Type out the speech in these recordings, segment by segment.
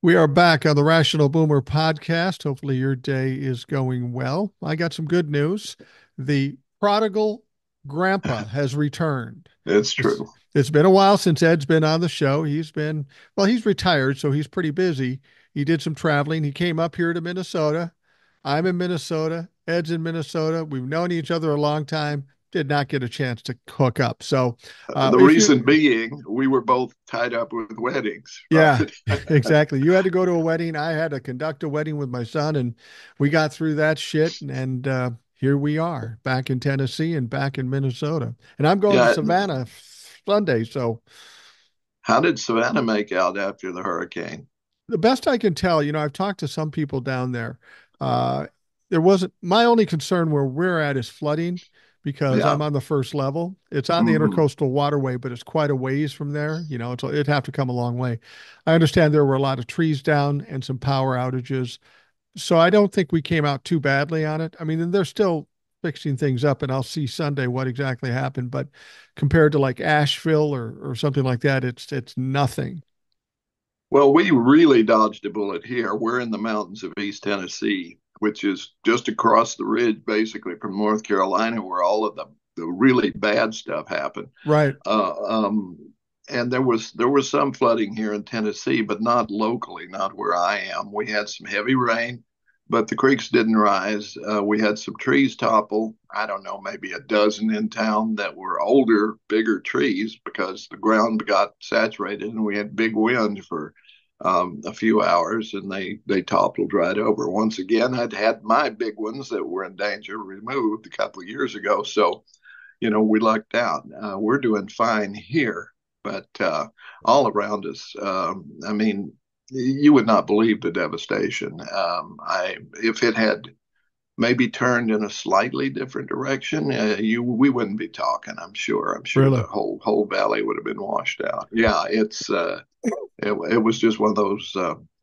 We are back on the Rational Boomer podcast. Hopefully, your day is going well. I got some good news. The prodigal grandpa has returned. It's It's true. it's been a while since Ed's been on the show. He's retired, so he's pretty busy. He did some traveling. He came up here to Minnesota. I'm in Minnesota. Ed's in Minnesota. We've known each other a long time. Did not get a chance to hook up. So, The if you reason being, we were both tied up with weddings, Yeah, right? exactly. You had to go to a wedding. I had to conduct a wedding with my son, and we got through that shit. And here we are, back in Tennessee and back in Minnesota. And I'm going to Yeah. Savannah Sunday. So How did Savannah make out after the hurricane? the best I can tell, I've talked to some people down there. Uh, there wasn't my only concern where we're at is flooding because Yeah. I'm on the first level. It's on the Hmm. intercoastal waterway, but it's quite a ways from there. It'd have to come a long way. I understand there were a lot of trees down and some power outages. So I don't think we came out too badly on it. I mean, they're still fixing things up, and I'll see Sunday what exactly happened. But compared to like Asheville or something like that, it's nothing. Well, we really dodged a bullet here. We're in the mountains of East Tennessee, which is just across the ridge, basically from North Carolina, where all of the really bad stuff happened. Right. Uh, um, and there was some flooding here in Tennessee, but not locally, not where I am. We had some heavy rain, but the creeks didn't rise. We had some trees topple. I don't know, maybe a dozen in town that were older, bigger trees because the ground got saturated, and we had big wind for a few hours, and they toppled right over. Once again, I'd had my big ones that were in danger removed a couple of years ago, so we lucked out. We're doing fine here, but all around us, I mean, you would not believe the devastation. If it had maybe turned in a slightly different direction, we wouldn't be talking. I'm sure. I'm sure the Really. whole valley would have been washed out. Yeah, it was just one of those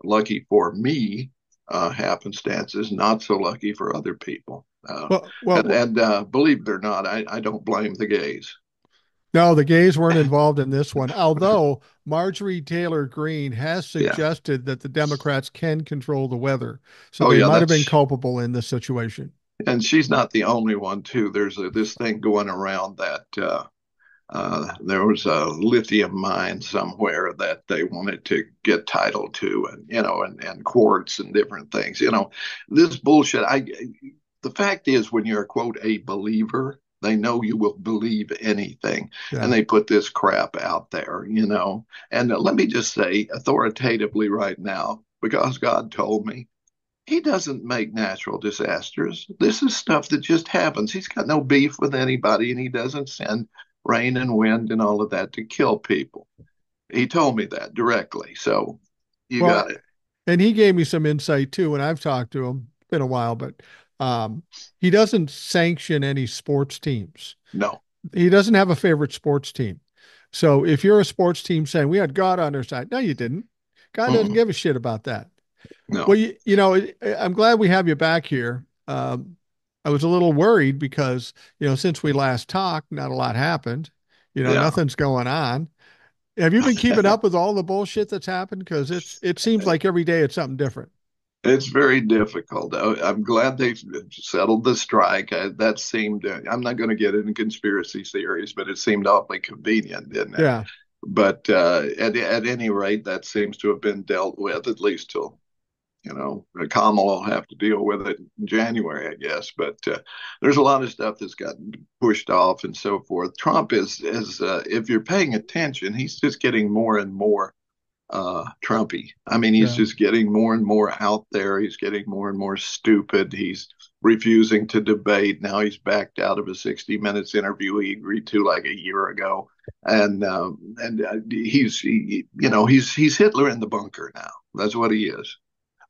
lucky for me happenstances, not so lucky for other people. Well, well, And believe it or not, I don't blame the gays. no, the gays weren't involved in this one, although Marjorie Taylor Greene has Yeah. suggested that the Democrats can control the weather. So Oh they yeah, might have been that's culpable in this situation. and she's not the only one too. There's this thing going around that there was a lithium mine somewhere that they wanted to get title to, and and quartz and different things. This bullshit. The fact is, when you're quote a believer, they know you will believe anything, and Yeah. they put this crap out there. And let me just say authoritatively right now, because God told me. He doesn't make natural disasters. This is stuff that just happens. He's got no beef with anybody, and he doesn't send rain and wind and all of that to kill people. He told me that directly. So you Well, got it. and he gave me some insight too, and I've talked to him. It's been a while, but um, he doesn't sanction any sports teams. No. He doesn't have a favorite sports team. So if you're a sports team saying we had God on our side, no, you didn't. God doesn't Mm-mm. give a shit about that. Well, No. I'm glad we have you back here. I was a little worried because, since we last talked, not a lot happened. Yeah. Nothing's going on. Have you been keeping up with all the bullshit that's happened? Because it seems like every day it's something different. It's very difficult. I'm glad they've settled the strike. That seemed, I'm not going to get into conspiracy theories, but it seemed awfully convenient, didn't it? Yeah. But at any rate, that seems to have been dealt with, at least till Kamala will have to deal with it in January, I guess. But there's a lot of stuff that's gotten pushed off and so forth. Trump is if you're paying attention, he's just getting more and more Trumpy. I mean, he's Yeah. just getting more and more out there. He's getting more and more stupid. He's refusing to debate. Now he's backed out of a 60 Minutes interview he agreed to like a year ago, and he's Hitler in the bunker now. That's what he is.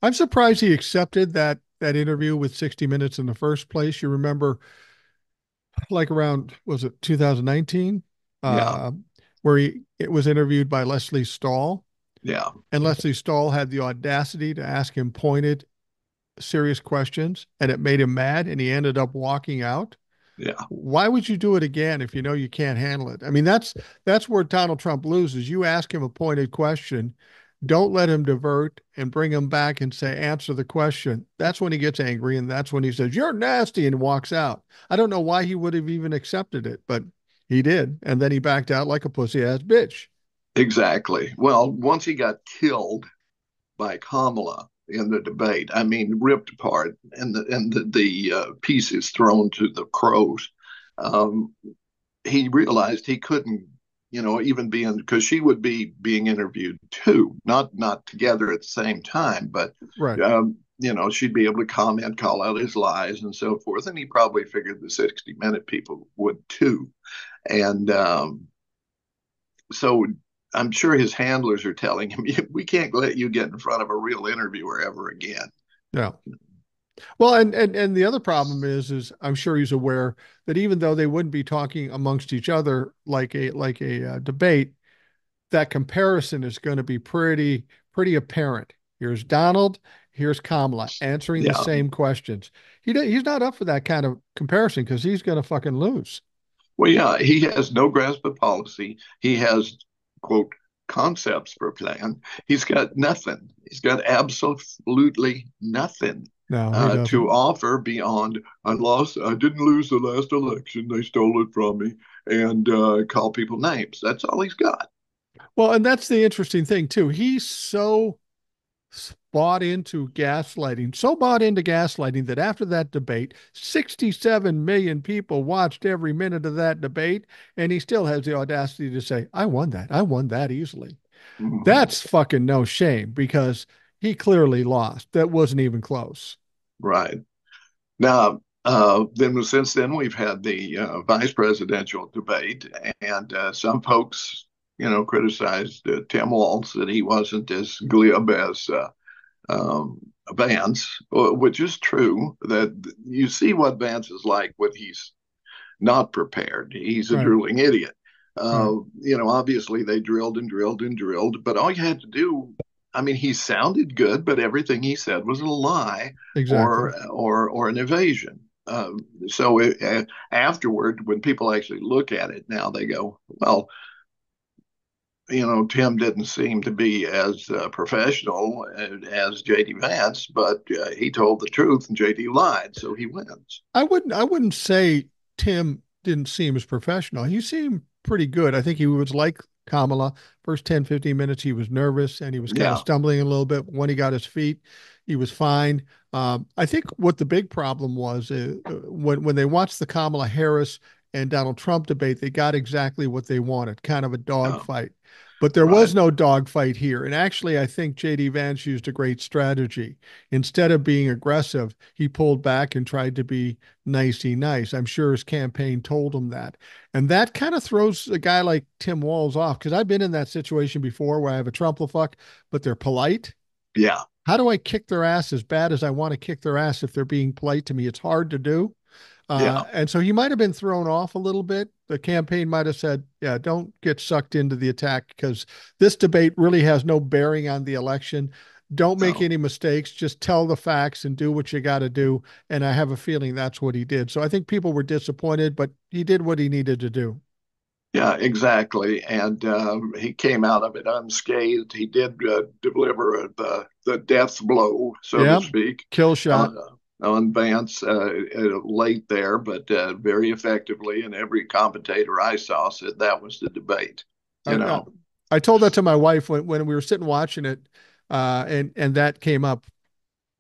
I'm surprised he accepted that interview with 60 Minutes in the first place. You remember, like around was it 2019, Yeah, uh, where it was interviewed by Leslie Stahl, yeah, and Leslie Stahl had the audacity to ask him pointed, serious questions, and it made him mad, and he ended up walking out. yeah. Why would you do it again if you know you can't handle it? I mean, that's where Donald Trump loses. You ask him a pointed question, Don't let him divert and bring him back and say, answer the question. That's when he gets angry. And that's when he says, you're nasty and walks out. I don't know why he would have even accepted it, but he did. And then he backed out like a pussy ass bitch. Exactly. Well, once he got killed by Kamala in the debate, I mean, ripped apart and the pieces thrown to the crows, um, he realized he couldn't, even be in because she would be being interviewed too, not together at the same time, but Right. she'd be able to comment, call out his lies, and so forth. And he probably figured the 60 Minute people would too. And so I'm sure his handlers are telling him, "We can't let you get in front of a real interviewer ever again." Yeah. Well, and the other problem is I'm sure he's aware that even though they wouldn't be talking amongst each other like a debate, that comparison is going to be pretty apparent. Here's Donald, here's Kamala answering the Yeah. same questions. He's not up for that kind of comparison because he's going to fucking lose. Well, yeah, he has no grasp of policy. He has, quote, concepts for a plan. He's got nothing. He's got absolutely nothing No, he to doesn't. offer beyond I didn't lose the last election. They stole it from me, and call people names. That's all he's got. Well, and that's the interesting thing too. He's so bought into gaslighting, so bought into gaslighting that after that debate, 67 million people watched every minute of that debate, and he still has the audacity to say, I won that. I won that easily. Mhm. That's fucking no shame because he clearly lost. That wasn't even close. Right. Now, then since then, we've had the vice presidential debate, and some folks, criticized Tim Walz that he wasn't as glib as um, Vance, which is true. That you see what Vance is like when he's not prepared. He's a Right. drooling idiot. Right. Obviously they drilled and drilled and drilled, but all you had to do, I mean, he sounded good, but everything he said was a lie Exactly. or an evasion. Afterward, when people actually look at it now, they go, well, Tim didn't seem to be as professional as JD Vance, but he told the truth and JD lied, so he wins. I wouldn't say Tim didn't seem as professional. He seemed pretty good. I think he was like Kamala. First 10, 15 minutes, he was nervous and he was kind of Yeah. stumbling a little bit. When he got his feet, he was fine. I think what the big problem was when they watched the Kamala Harris and Donald Trump debate, they got exactly what they wanted, kind of a Oh, dogfight. But there was right. no dogfight here. And actually, I think JD Vance used a great strategy. Instead of being aggressive, he pulled back and tried to be nicey nice. I'm sure his campaign told him that. And that kind of throws a guy like Tim Walz off because I've been in that situation before where I have a Trump-a-fuck, but they're polite. Yeah. How do I kick their ass as bad as I want to kick their ass if they're being polite to me? It's hard to do. Yeah. And so he might have been thrown off a little bit. The campaign might have said, yeah, don't get sucked into the attack because this debate really has no bearing on the election. Don't make No. any mistakes. Just tell the facts and do what you got to do. And I have a feeling that's what he did. So I think people were disappointed, but he did what he needed to do. Yeah, exactly. And he came out of it unscathed. He did deliver the death blow, so to Yeah. speak, Kill shot. on Vance late there, but very effectively. And every commentator I saw said that was the debate. I, You I, know, I told that to my wife when we were sitting watching it, and that came up.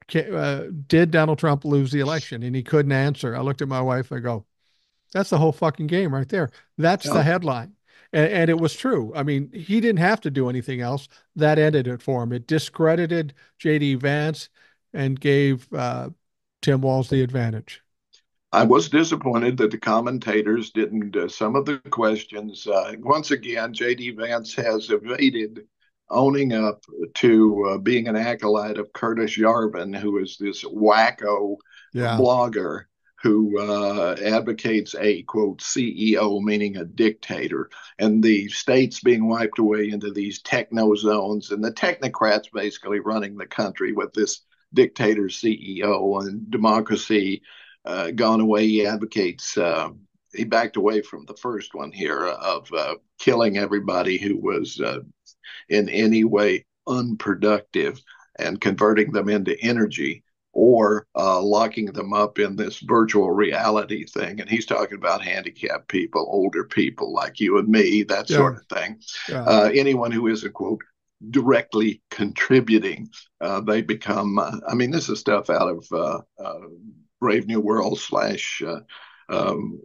Did Donald Trump lose the election? And he couldn't answer. I looked at my wife. I go, that's the whole fucking game right there. That's the yeah. headline. And it was true. I mean, he didn't have to do anything else. That ended it for him. It discredited JD Vance and gave Tim Walz the advantage. I was disappointed that the commentators didn't. Some of the questions, once again, J.D. Vance has evaded owning up to being an acolyte of Curtis Yarvin, who is this wacko Yeah. blogger who advocates a quote CEO, meaning a dictator, and the states being wiped away into these techno zones, and the technocrats basically running the country with this dictator CEO and democracy gone away. He advocates, he backed away from the first one here of killing everybody who was in any way unproductive and converting them into energy, or locking them up in this virtual reality thing. And he's talking about handicapped people, older people like you and me, that Yeah. sort of thing. Yeah. Anyone who isn't, quote, directly contributing, they become, I mean, this is stuff out of Brave New World slash um,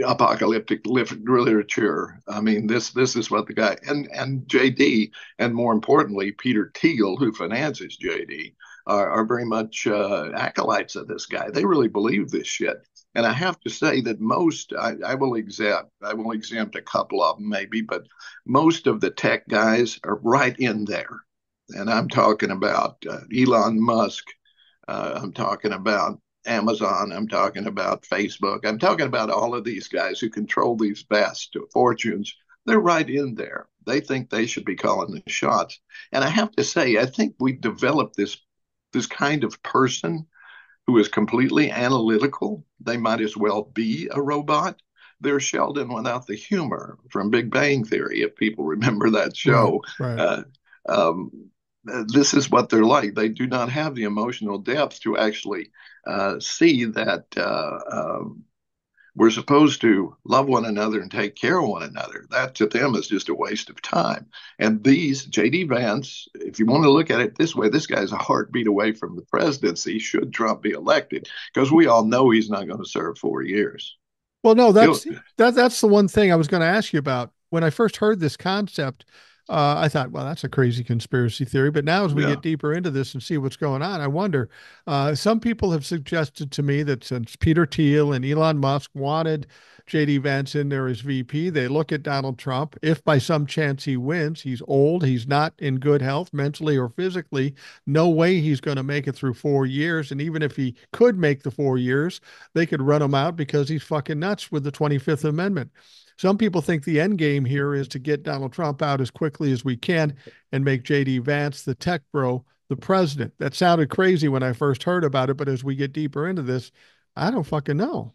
apocalyptic literature. I mean, this is what the guy and JD, and more importantly, Peter Thiel, who finances JD, are very much acolytes of this guy. They really believe this shit. And I have to say that most, I will exempt a couple of them maybe, but most of the tech guys are right in there. And I'm talking about Elon Musk. I'm talking about Amazon. I'm talking about Facebook. I'm talking about all of these guys who control these vast fortunes. They're right in there. They think they should be calling the shots. And I have to say, I think we've developed this kind of person who is completely analytical. They might as well be a robot. They're Sheldon without the humor from Big Bang Theory, if people remember that Right. show. Right. Uh, um, this is what they're like. They do not have the emotional depth to actually see that we're supposed to love one another and take care of one another. That to them is just a waste of time. And these, J.D. Vance, if you want to look at it this way, this guy's a heartbeat away from the presidency should Trump be elected, because we all know he's not going to serve 4 years. Well, no, He'll, that's the one thing I was going to ask you about. When I first heard this concept, I thought, well, that's a crazy conspiracy theory. But now, as we yeah. get deeper into this and see what's going on, I wonder. Some people have suggested to me that since Peter Thiel and Elon Musk wanted J.D. Vance in there as VP, they look at Donald Trump. If by some chance he wins, he's old, he's not in good health, mentally or physically. No way he's going to make it through 4 years. And even if he could make the 4 years, they could run him out because he's fucking nuts with the 25th Amendment. Some people think the end game here is to get Donald Trump out as quickly as we can and make J.D. Vance, the tech bro, the president. That sounded crazy when I first heard about it, but as we get deeper into this, I don't fucking know.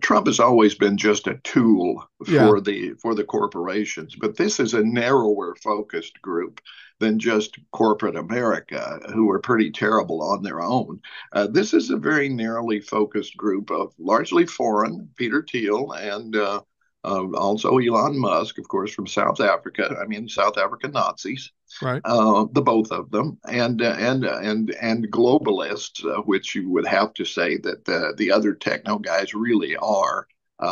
Trump has always been just a tool Yeah, for the corporations, but this is a narrower focused group than just corporate America, who are pretty terrible on their own. This is a very narrowly focused group of largely foreign, Peter Thiel and also Elon Musk, of course, from South Africa. I mean, South African Nazis, right. the both of them, and globalists, which you would have to say that the other techno guys really are.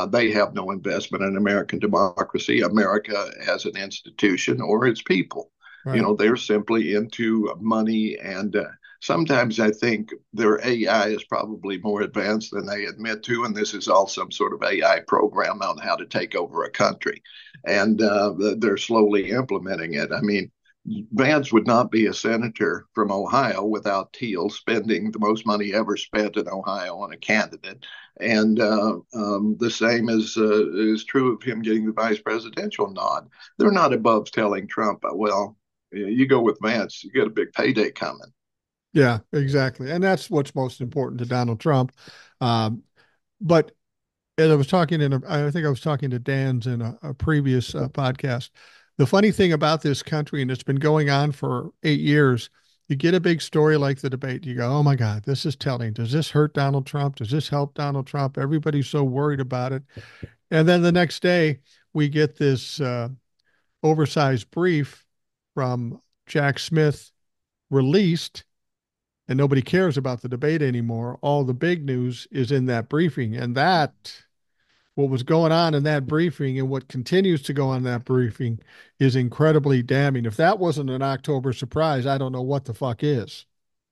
They have no investment in American democracy, America as an institution, or its people. You Right. know, they're simply into money, and sometimes I think their AI is probably more advanced than they admit to, and this is all some sort of AI program on how to take over a country, and they're slowly implementing it. I mean, Vance would not be a senator from Ohio without Thiel spending the most money ever spent in Ohio on a candidate. And the same is true of him getting the vice presidential nod. They're not above telling Trump, well, you go with Vance, you get a big payday coming. Yeah, exactly. And that's what's most important to Donald Trump. Um, but as I was talking I think I was talking to Dan's in a previous podcast. The funny thing about this country, and it's been going on for 8 years, you get a big story like the debate. You go, oh my God, this is telling. Does this hurt Donald Trump? Does this help Donald Trump? Everybody's so worried about it. And then the next day, we get this oversized brief from Jack Smith released, and nobody cares about the debate anymore. All the big news is in that briefing. And what was going on in that briefing and what continues to go on in that briefing is incredibly damning. If that wasn't an October surprise, I don't know what the fuck is.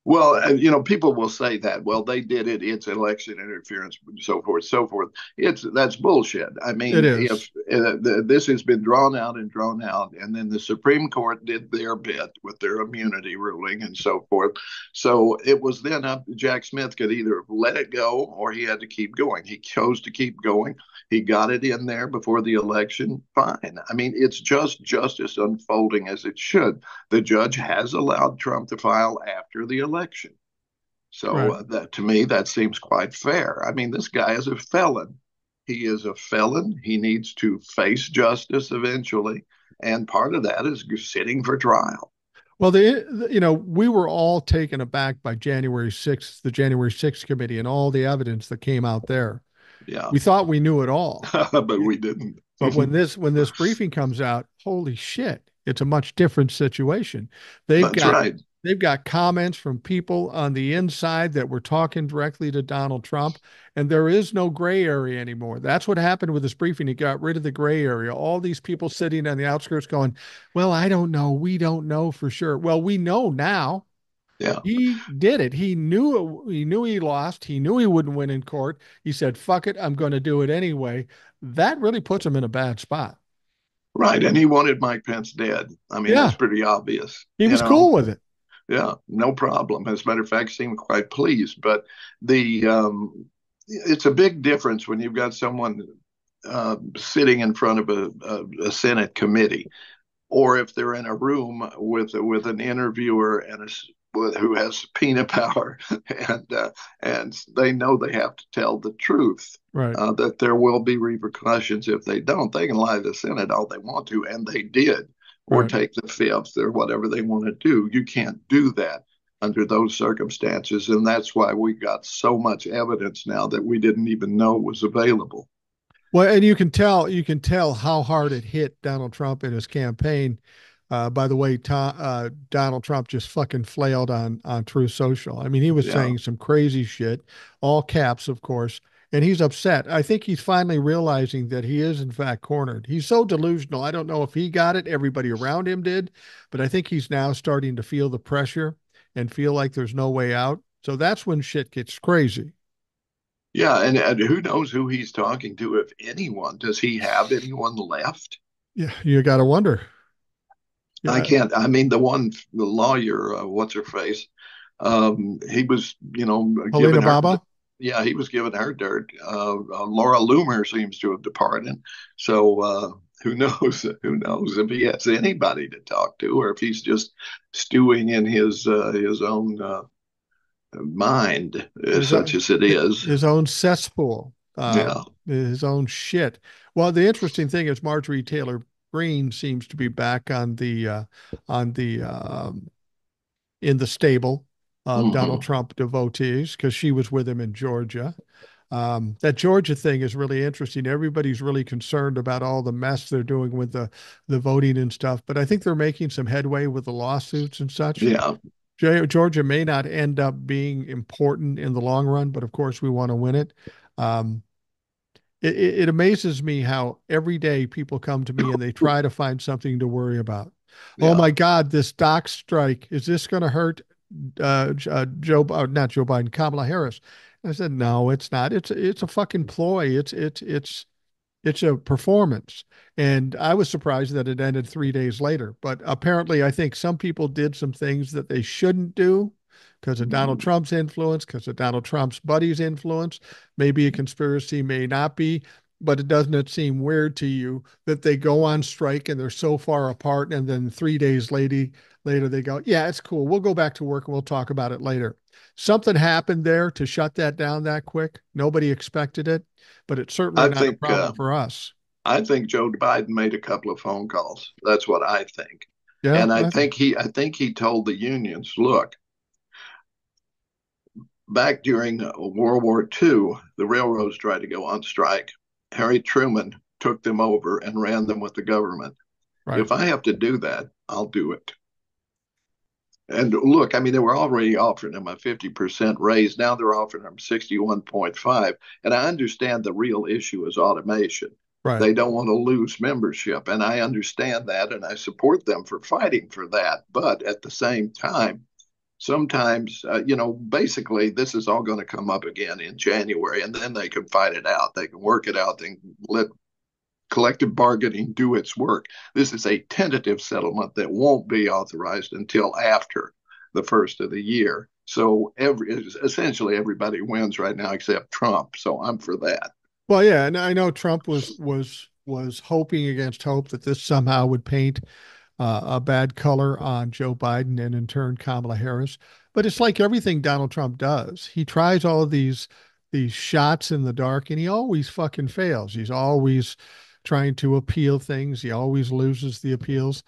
Well, you know, people will say that. Well, they did it. It's election interference, so forth, so forth. That's bullshit. I It mean, if is. this has been drawn out and drawn out, and then the Supreme Court did their bit with their immunity ruling and so forth. So it was then up to Jack Smith could either let it go or he had to keep going. He chose to keep going. He got it in there before the election. Fine. I mean, it's just justice unfolding as it should. The judge has allowed Trump to file after the election. So Right. that to me, that seems quite fair. I mean, this guy is a felon. He is a felon. He needs to face justice eventually. And part of that is sitting for trial. Well, we were all taken aback by January 6th, the January 6th committee, and all the evidence that came out there. Yeah, We thought we knew it all. but we didn't. But when this briefing comes out, holy shit, it's a much different situation. They've That's got right. they've got comments from people on the inside that were talking directly to Donald Trump, and there is no gray area anymore. That's what happened with this briefing. He got rid of the gray area. All these people sitting on the outskirts going, "Well, I don't know. We don't know for sure." Well, we know now. Yeah, He did it. He knew he lost. He knew he wouldn't win in court. He said, "Fuck it, I'm going to do it anyway." That really puts him in a bad spot. right. And he wanted Mike Pence dead. I mean, that's Yeah, pretty obvious, he was cool with it. Yeah, no problem. As a matter of fact, seemed quite pleased. But the it's a big difference when you've got someone sitting in front of a Senate committee, or if they're in a room with an interviewer who has subpoena power, and they know they have to tell the truth. Right, That there will be repercussions if they don't. They can lie to the Senate all they want to, and they did, or right. take the fifth, or whatever they want to do. You can't do that under those circumstances, and that's why we got so much evidence now that we didn't even know was available. Well, and you can tell how hard it hit Donald Trump in his campaign. By the way, Donald Trump just fucking flailed on Truth Social. I mean, he was Yeah. saying some crazy shit, all caps, of course, and he's upset. I think he's finally realizing that he is in fact cornered. He's so delusional. I don't know if he got it, everybody around him did, but I think he's now starting to feel the pressure and feel like there's no way out. So that's when shit gets crazy. Yeah, and who knows who he's talking to, if anyone. Does he have anyone left? Yeah, you got to wonder. I Yeah, can't. I mean, the lawyer, what's her face? He was, Helena giving her, Baba. yeah, he was giving her dirt. Laura Loomer seems to have departed. So who knows? Who knows if he has anybody to talk to, or if he's just stewing in his own mind, his such as it is. his own cesspool, Yeah. his own shit. Well, the interesting thing is Marjorie Taylor Greene seems to be back on the in the stable of Donald Hmm. Trump devotees because she was with him in Georgia. That Georgia thing is really interesting. Everybody's really concerned about all the mess they're doing with the voting and stuff, but I think they're making some headway with the lawsuits and such. Yeah. Georgia may not end up being important in the long run, but of course we want to win it. Um, it amazes me how every day people come to me and they try to find something to worry about. Oh Yeah. my God, this dock strike, is this going to hurt not Joe Biden, Kamala Harris? I said, no, it's not. It's a fucking ploy. It's a performance. And I was surprised that it ended 3 days later. But apparently, I think some people did some things that they shouldn't do because of Donald Mhm. Trump's influence, because of Donald Trump's buddies' influence. Maybe a conspiracy, may not be. But it doesn't it seem weird to you that they go on strike and they're so far apart, and then 3 days later they go, yeah, it's cool. We'll go back to work and we'll talk about it later. Something happened there to shut that down that quick. Nobody expected it, but it's certainly I not a think problem for us. I think Joe Biden made a couple of phone calls. That's what I think. Yeah, And I think he told the unions, look, back during World War II, the railroads tried to go on strike. Harry Truman took them over and ran them with the government. right. If I have to do that, I'll do it. And look, I mean, they were already offering him a 50% raise. Now they're offering him 61.5. And I understand the real issue is automation. Right. They don't want to lose membership. And I understand that. And I support them for fighting for that. But at the same time, sometimes, basically, this is all going to come up again in January. And then they can fight it out. They can work it out. They can let collective bargaining do its work. This is a tentative settlement that won't be authorized until after the first of the year. So essentially everybody wins right now except Trump. So I'm for that. Well, yeah, and I know Trump was hoping against hope that this somehow would paint a bad color on Joe Biden and in turn Kamala Harris. But it's like everything Donald Trump does. He tries all of these shots in the dark and he always fucking fails. He's always trying to appeal things. He always loses the appeals.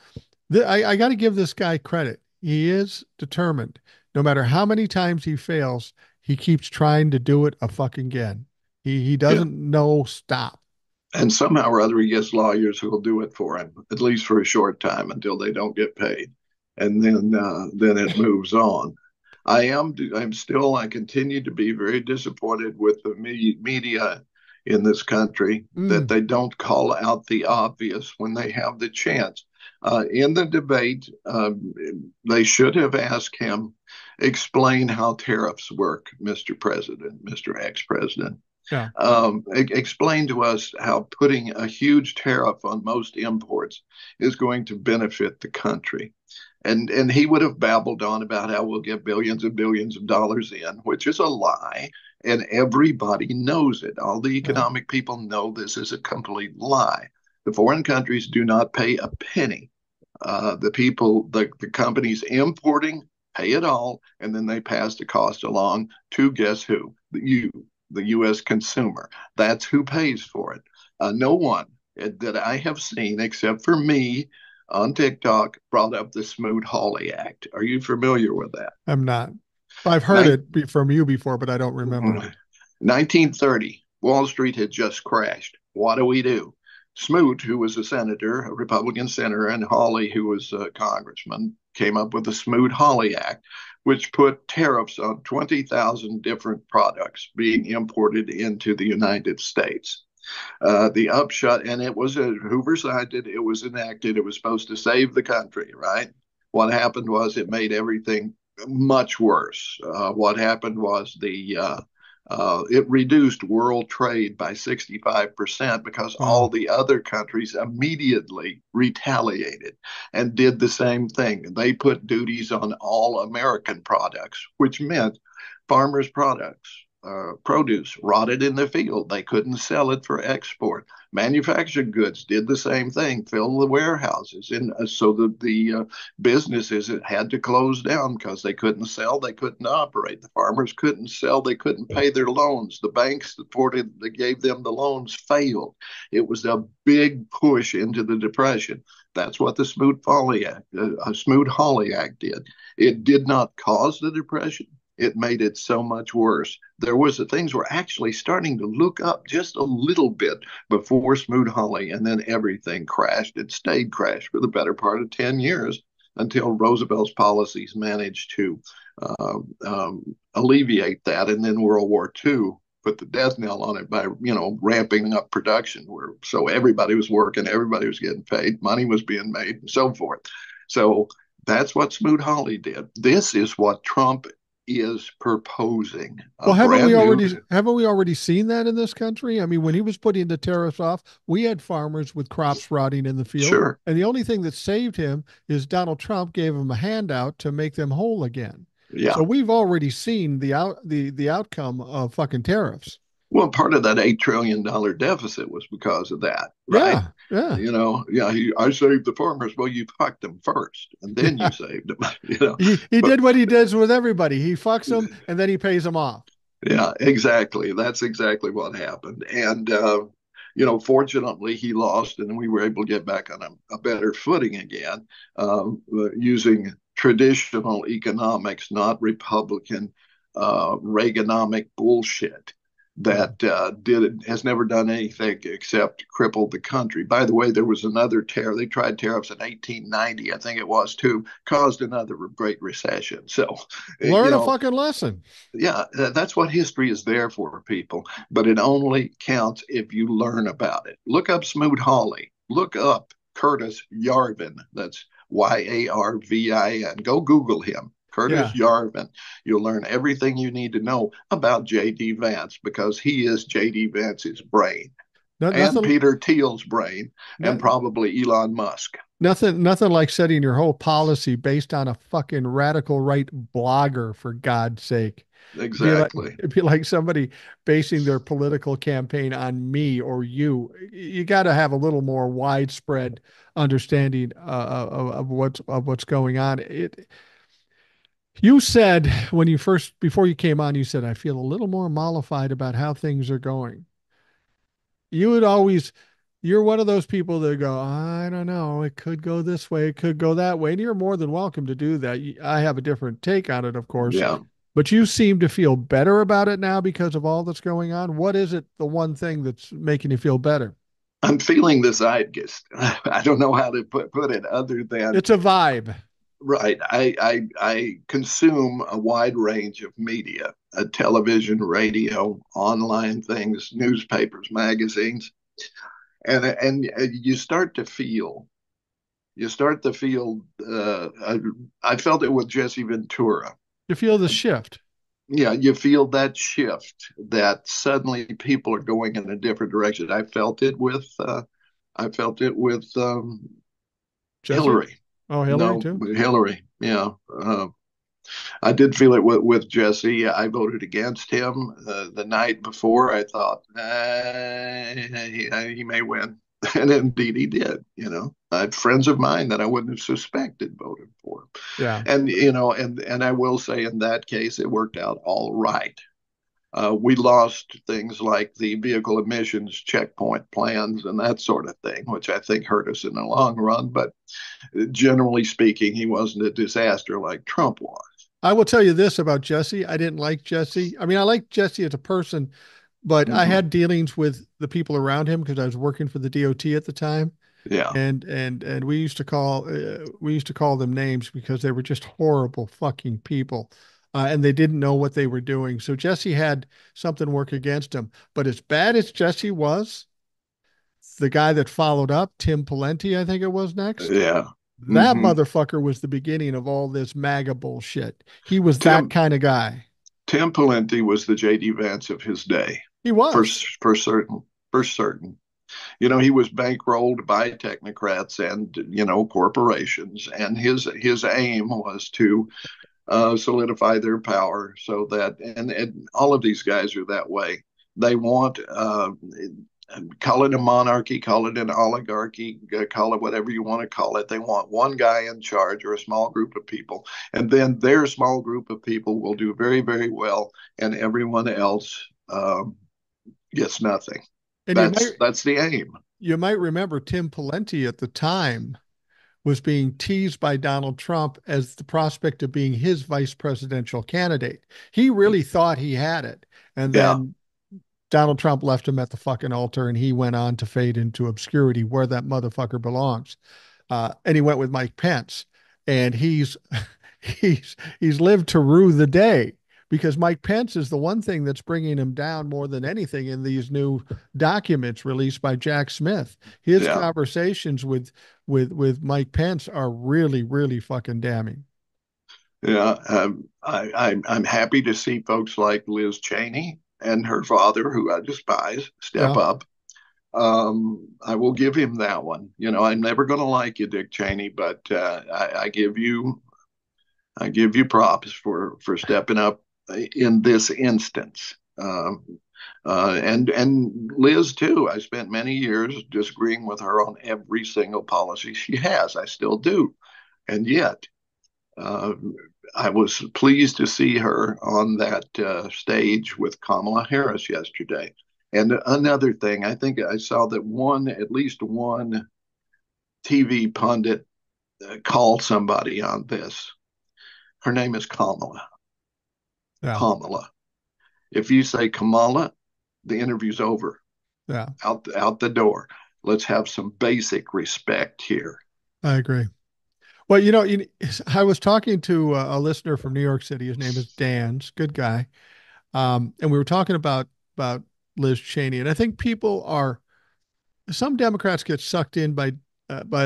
I got to give this guy credit. he is determined. No matter how many times he fails, he keeps trying to do it a fucking again. He Yeah. doesn't know stop. And somehow or other, he gets lawyers who will do it for him, at least for a short time until they don't get paid, and then it moves on. I continue to be very disappointed with the media in this country that Mm, they don't call out the obvious when they have the chance. In the debate, they should have asked him, explain how tariffs work, Mr. President, Mr. Ex-President. yeah. Explain to us how putting a huge tariff on most imports is going to benefit the country. And he would have babbled on about how we'll get billions and billions of dollars in, which is a lie. And everybody knows it. All the Yeah. economic people know this is a complete lie. The foreign countries do not pay a penny. The companies importing pay it all, and then they pass the cost along to guess who? The U.S. consumer. That's who pays for it. No one that I have seen, except for me on TikTok, brought up the Smoot-Hawley Act. Are you familiar with that? I'm not. I've heard Nin- it from you before, but I don't remember. 1930, Wall Street had just crashed. What do? Smoot, who was a senator, a Republican senator, and Hawley, who was a congressman, came up with the Smoot-Hawley Act, which put tariffs on 20,000 different products being imported into the United States. The upshot, and it was Hoover signed it, it was enacted, it was supposed to save the country, right? What happened was it made everything much worse. What happened was it reduced world trade by 65% because all Wow. the other countries immediately retaliated and did the same thing. They put duties on all American products, which meant farmers' products. Produce rotted in the field. They couldn't sell it for export. Manufactured goods did the same thing, fill the warehouses. And so the businesses had to close down because they couldn't sell, they couldn't operate. The farmers couldn't sell, they couldn't pay their loans. The banks that gave them the loans failed. It was a big push into the depression. That's what the Smoot-Hawley Act did. It did not cause the depression. It made it so much worse. Things were actually starting to look up just a little bit before Smoot-Hawley, and then everything crashed. It stayed crashed for the better part of 10 years until Roosevelt's policies managed to alleviate that. And then World War II put the death knell on it by, ramping up production so everybody was working, everybody was getting paid, money was being made, and so forth. So that's what Smoot-Hawley did. This is what Trump is proposing, a Well, brand new. haven't we already seen that in this country? I mean, when he was putting the tariffs off, we had farmers with crops rotting in the field, Sure. and the only thing that saved him is Donald Trump gave him a handout to make them whole again. So Yeah. we've already seen the outcome of fucking tariffs. Well, part of that $8 trillion deficit was because of that, right? Yeah, yeah, Yeah, I saved the farmers. Well, you fucked them first, and then you yeah. saved them. He But did what he does with everybody. He fucks them and then he pays them off. yeah, exactly. That's exactly what happened. And, fortunately, he lost, and we were able to get back on a better footing again using traditional economics, not Republican Reaganomic bullshit Yeah. that has never done anything except cripple the country. By the way, there was another tariff. They tried tariffs in 1890, I think it was too, caused another Great Recession. So, Learn a fucking lesson. yeah, that's what history is there for, people. But it only counts if you learn about it. Look up Smoot-Hawley. Look up Curtis Yarvin. That's Yarvin. Go Google him. Curtis Yeah. Yarvin. You'll learn everything you need to know about J.D. Vance because he is J.D. Vance's brain No, and nothing. Peter Thiel's brain and No, probably Elon Musk. nothing like setting your whole policy based on a fucking radical right blogger, for God's sake. Exactly. It'd be like somebody basing their political campaign on me or you. You got to have a little more widespread understanding of what's going on. You said when you first before you came on, you said I feel a little more mollified about how things are going. You would always you're one of those people that go, I don't know, it could go this way, it could go that way. And you're more than welcome to do that. I have a different take on it, of course, Yeah. but you seem to feel better about it now because of all that's going on. What is it, the one thing that's making you feel better? I'm feeling the zeitgeist. I don't know how to put it other than It's a vibe. right. I consume a wide range of media, television, radio, online things, newspapers, magazines, and you start to feel. I felt it with Jesse Ventura. You feel the shift. Yeah, you feel that shift that suddenly people are going in a different direction. I felt it with Jesse? Hillary. Oh, Hillary No, too? Hillary. Yeah, I did feel it with Jesse. I voted against him the night before. I thought he may win, and indeed he did. I had friends of mine that I wouldn't have suspected voted for him, Yeah. and and I will say in that case it worked out all right. We lost things like the vehicle emissions checkpoint plans and that sort of thing, which I think hurt us in the long run. But generally speaking, he wasn't a disaster like Trump was. I will tell you this about Jesse. I didn't like Jesse. I mean, I like Jesse as a person, but I Mm-hmm. had dealings with the people around him because I was working for the DOT at the time. Yeah, And we used to call them names because they were just horrible fucking people, and they didn't know what they were doing. So Jesse had something work against him. But as bad as Jesse was, the guy that followed up, Tim Pawlenty, I think it was next. yeah. That Mm-hmm. motherfucker was the beginning of all this MAGA bullshit. He was that Tim kind of guy. Tim Pawlenty was the J.D. Vance of his day, He for was. for certain, for certain. He was bankrolled by technocrats and corporations, and his aim was to solidify their power so that and all of these guys are that way. They want call it a monarchy, call it an oligarchy, call it whatever you want to call it. They want one guy in charge or a small group of people, and then their small group of people will do very, very well, and everyone else gets nothing. And That's the aim. you might remember Tim Pawlenty at the time was being teased by Donald Trump as the prospect of being his vice presidential candidate. He really thought he had it. And Yeah, then Donald Trump left him at the fucking altar and he went on to fade into obscurity where that motherfucker belongs. And he went with Mike Pence. And he's lived to rue the day because Mike Pence is the one thing that's bringing him down more than anything in these new documents released by Jack Smith. His yeah, conversations with Mike Pence are really really fucking damning. yeah. I'm happy to see folks like Liz Cheney and her father, who I despise, step Yeah, up. I will give him that one. I'm never going to like you, Dick Cheney, but I give you props for stepping up in this instance. And Liz too. I spent many years disagreeing with her on every single policy she has. I still do, and yet uh, I was pleased to see her on that stage with Kamala Harris yesterday. And another thing, I think I saw that at least one TV pundit called somebody on this. Her name is Kamala. yeah, Kamala. If you say Kamala, the interview's over. yeah. Out the door. Let's have some basic respect here. I agree. Well, I was talking to a listener from New York City. His name is Dan's, good guy. And we were talking about Liz Cheney, and I think people are some Democrats get sucked in by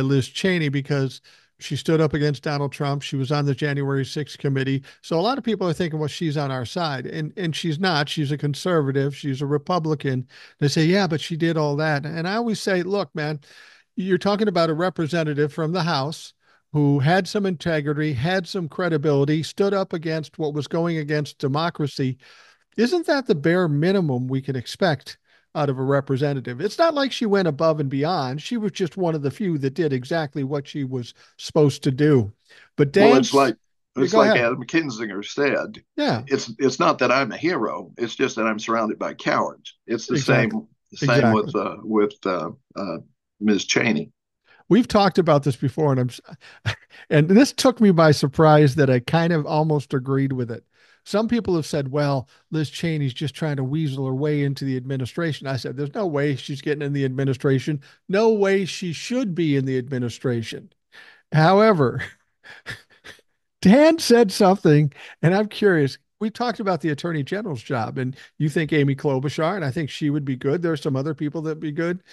Liz Cheney because she stood up against Donald Trump. She was on the January 6th committee. So a lot of people are thinking, well, she's on our side. And she's not. She's a conservative. She's a Republican. They say, yeah, but she did all that. And I always say, look, man, you're talking about a representative from the House who had some integrity, had some credibility, stood up against what was going against democracy. Isn't that the bare minimum we can expect out of a representative? It's not like she went above and beyond. She was just one of the few that did exactly what she was supposed to do. But Well, dance, yeah, it's go like ahead. Adam Kinzinger said. Yeah, It's not that I'm a hero. It's just that I'm surrounded by cowards. It's the exactly. same. Same Exactly. with Ms. Cheney. We've talked about this before, and this took me by surprise that I kind of almost agreed with it. Some people have said, well, Liz Cheney's just trying to weasel her way into the administration. I said, there's no way she's getting in the administration. No way she should be in the administration. However, Dan said something, and I'm curious. We talked about the attorney general's job, and you think Amy Klobuchar, and I think she would be good. There are some other people that'd be good.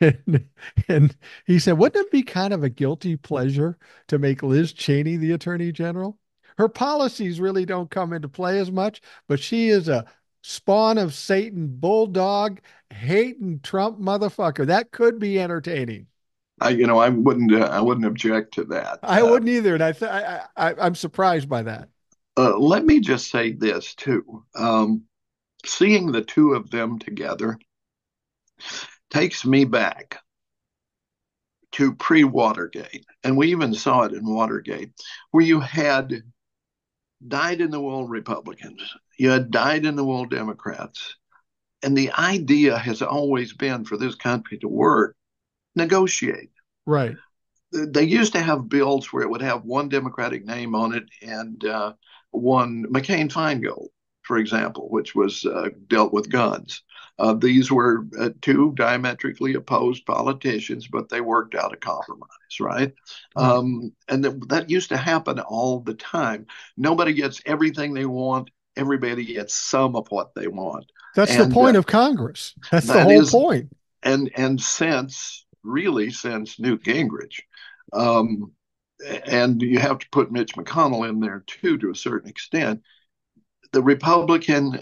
And, and he said, wouldn't it be kind of a guilty pleasure to make Liz Cheney the attorney general? Her policies really don't come into play as much, but she is a spawn of Satan, bulldog, hating Trump motherfucker. That could be entertaining. I wouldn't object to that. I wouldn't either, and I'm surprised by that. Let me just say this too. Seeing the two of them together takes me back to pre-Watergate, and we even saw it in Watergate, where you had dyed-in-the-wool Republicans, you had dyed-in-the-wool Democrats, and the idea has always been for this country to work, negotiate. Right. They used to have bills where it would have one Democratic name on it and one McCain-Feingold, for example, which was dealt with guns. These were two diametrically opposed politicians, but they worked out a compromise, right? Right. That used to happen all the time. Nobody gets everything they want. Everybody gets some of what they want. That's the And point of Congress. That's the that whole is, point. and since Newt Gingrich, um, and you have to put Mitch McConnell in there too, to a certain extent. The Republican,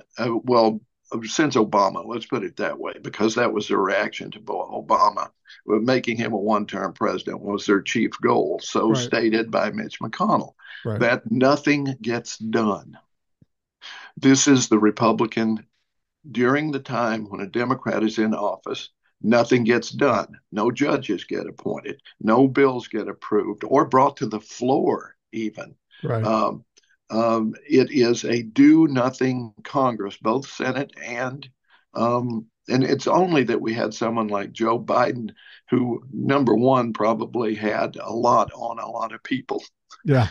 since Obama, let's put it that way, because that was their reaction to Obama, making him a one-term president was their chief goal, so Right. stated by Mitch McConnell, Right. that nothing gets done. This is the Republican during the time when a Democrat is in office. Nothing gets done. No judges get appointed. No bills get approved or brought to the floor, even. Right. Um, it is a do nothing Congress, both Senate and it's only that we had someone like Joe Biden, who, number one, probably had a lot on a lot of people Yeah.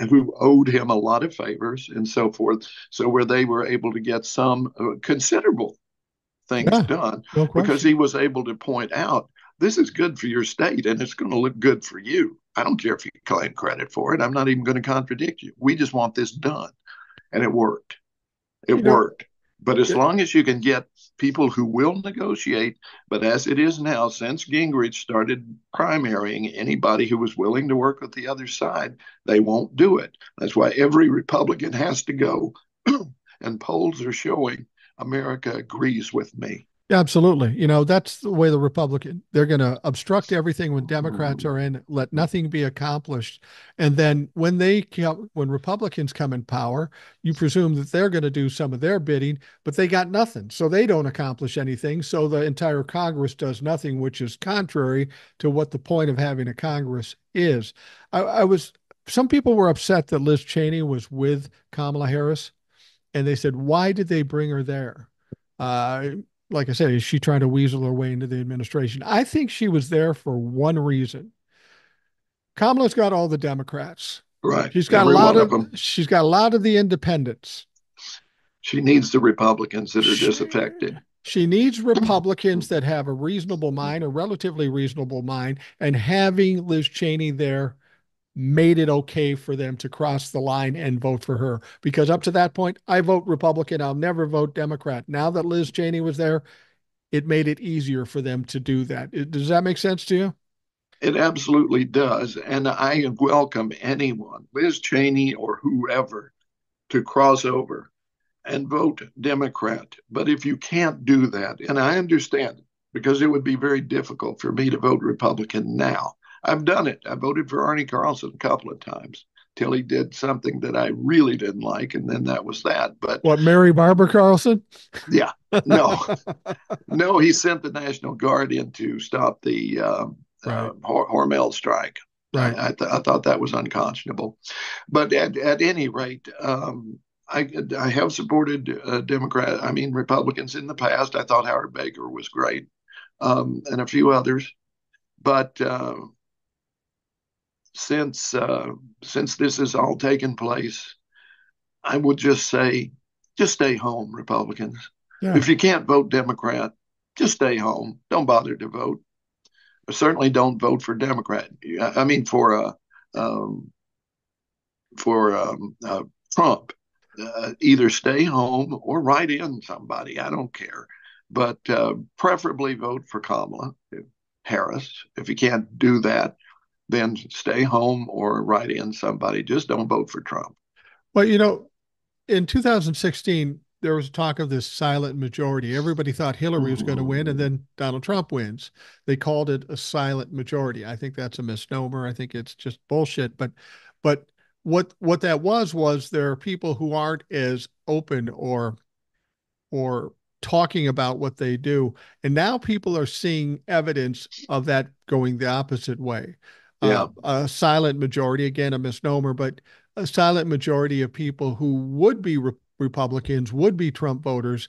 who owed him a lot of favors and so forth. So where they were able to get some considerable things Yeah. done No because question. he was able to point out this is good for your state and it's going to look good for you. I don't care if you claim credit for it. I'm not even going to contradict you. We just want this done. And it worked. It You know, worked. But as it, long as you can get people who will negotiate, but as it is now, since Gingrich started primarying anybody who was willing to work with the other side, they won't do it. That's why every Republican has to go. And polls are showing America agrees with me. absolutely. That's the way they're going to obstruct everything when Democrats are in, let nothing be accomplished. And then when Republicans come in power, you presume that they're going to do some of their bidding, but they got nothing. So they don't accomplish anything. So the entire Congress does nothing, which is contrary to what the point of having a Congress is. Some people were upset that Liz Cheney was with Kamala Harris, and they said, why did they bring her there? Uh, like I said, is she trying to weasel her way into the administration? I think she was there for one reason. Kamala's got all the Democrats. Right. She's got a Every lot one of of them. she's got a lot of the independents. She needs the Republicans that are She, disaffected. she needs Republicans that have a reasonable mind, a relatively reasonable mind, and having Liz Cheney there made it okay for them to cross the line and vote for her. Because up to that point, I vote Republican. I'll never vote Democrat. Now that Liz Cheney was there, it made it easier for them to do that. Does that make sense to you? It absolutely does. And I welcome anyone, Liz Cheney or whoever, to cross over and vote Democrat. But if you can't do that, and I understand it, because it would be very difficult for me to vote Republican now. I've done it. I voted for Arnie Carlson a couple of times till he did something that I really didn't like, and then that was that. But What, Mary Barbara Carlson? yeah, no, no, he sent the National Guard in to stop the Right, Hormel strike. right. I thought that was unconscionable. But at any rate, I have supported Republicans in the past. I thought Howard Baker was great, and a few others. But since since this has all taken place, I would just say, just stay home, Republicans. Yeah. If you can't vote Democrat, just stay home. Don't bother to vote. Certainly, don't vote for Democrat. I mean, um, for Trump. Either stay home or write in somebody. I don't care, but preferably vote for Kamala Harris. If you can't do that, then stay home or write in somebody. Just don't vote for Trump. Well, in 2016, there was talk of this silent majority. Everybody thought Hillary was going to win, and then Donald Trump wins. They called it a silent majority. I think that's a misnomer. I think it's just bullshit. But what that was there are people who aren't as open or talking about what they do. And now people are seeing evidence of that going the opposite way. Yeah. A silent majority, again, a misnomer, but a silent majority of people who would be Republicans, would be Trump voters,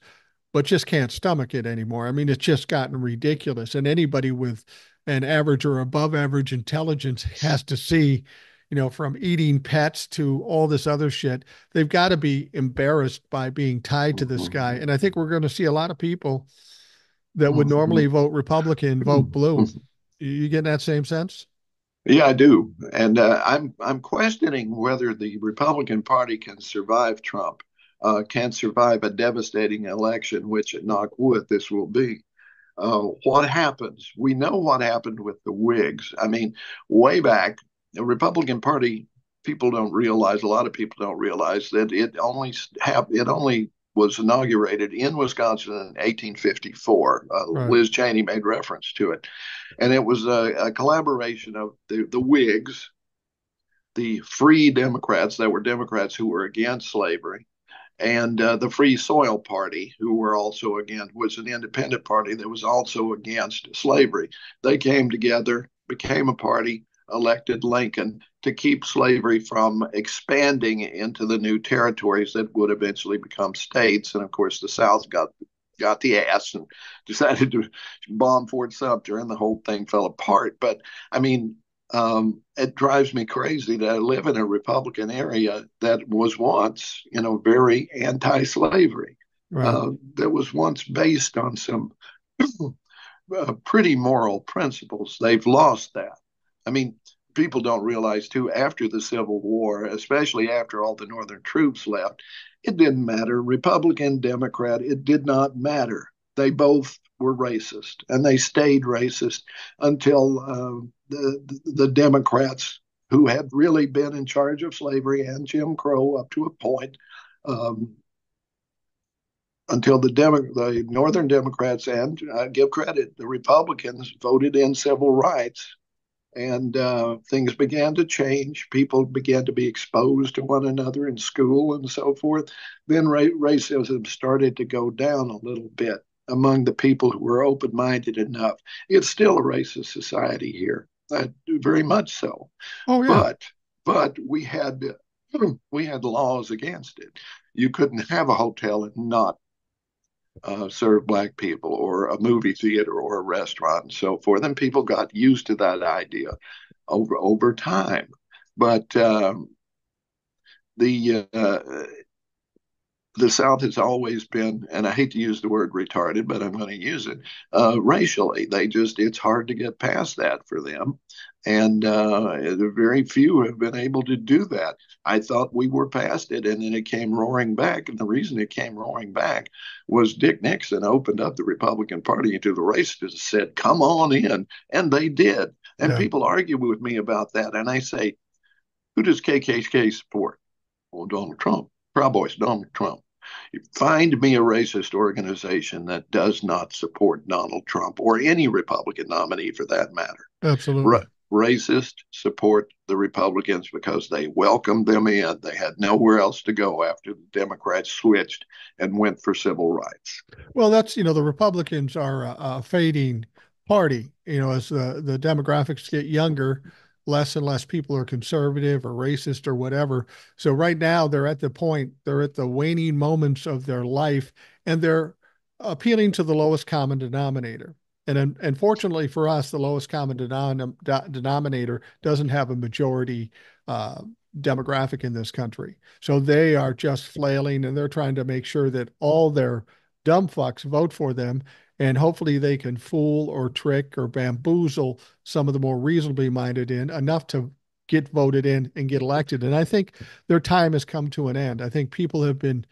but just can't stomach it anymore. I mean, it's just gotten ridiculous. And anybody with an average or above average intelligence has to see, from eating pets to all this other shit, they've got to be embarrassed by being tied to this guy. And I think we're going to see a lot of people that would normally vote Republican vote blue. You get that same sense? Yeah, I do, and I'm questioning whether the Republican Party can survive Trump, can survive a devastating election, which at knock wood this will be. What happens? We know what happened with the Whigs. I mean, way back, the Republican Party people don't realize. A lot of people don't realize that it only was inaugurated in Wisconsin in 1854. Right. Liz Cheney made reference to it, and it was a collaboration of the Whigs, the Free Democrats that were Democrats who were against slavery, and the Free Soil Party, who were also against, was an independent party that was also against slavery. They came together, became a party, elected Lincoln to keep slavery from expanding into the new territories that would eventually become states. And of course, the South got the ass and decided to bomb Fort Sumter, and the whole thing fell apart. But I mean, it drives me crazy that I live in a Republican area that was once, very anti-slavery. Right. That was once based on some pretty moral principles. They've lost that. I mean, people don't realize too, after the Civil War, especially after all the Northern troops left, it didn't matter. Republican, Democrat, it did not matter. They both were racist, and they stayed racist until the Democrats, who had really been in charge of slavery and Jim Crow up to a point, um, until the Northern Democrats, and I give credit, the Republicans voted in civil rights, and things began to change. People began to be exposed to one another in school and so forth. Then racism started to go down a little bit among the people who were open-minded enough. It's still a racist society here, very much so. Oh, yeah. But we had laws against it. You couldn't have a hotel and not serve black people, or a movie theater or a restaurant and so forth. And people got used to that idea over time. But the the South has always been, and I hate to use the word retarded, but I'm going to use it, racially. It's hard to get past that for them. And very few have been able to do that. I thought we were past it, and then it came roaring back. And the reason it came roaring back was Dick Nixon opened up the Republican Party to the racists and said, come on in. And they did. And Yeah. people argue with me about that. And I say, who does KKK support? Well, Donald Trump. Proud Boys, Donald Trump. Find me a racist organization that does not support Donald Trump, or any Republican nominee for that matter. Absolutely. Racist support the Republicans because they welcomed them in. They had nowhere else to go after the Democrats switched and went for civil rights. Well, the Republicans are a fading party, as the demographics get younger. less and less people are conservative or racist or whatever. So right now they're at the point, they're at the waning moments of their life, and they're appealing to the lowest common denominator. And unfortunately for us, the lowest common denominator doesn't have a majority uh, demographic in this country. So they are just flailing, and they're trying to make sure that all their dumb fucks vote for them. And hopefully they can fool or trick or bamboozle some of the more reasonably minded in enough to get voted in and get elected. And I think their time has come to an end. I think people have been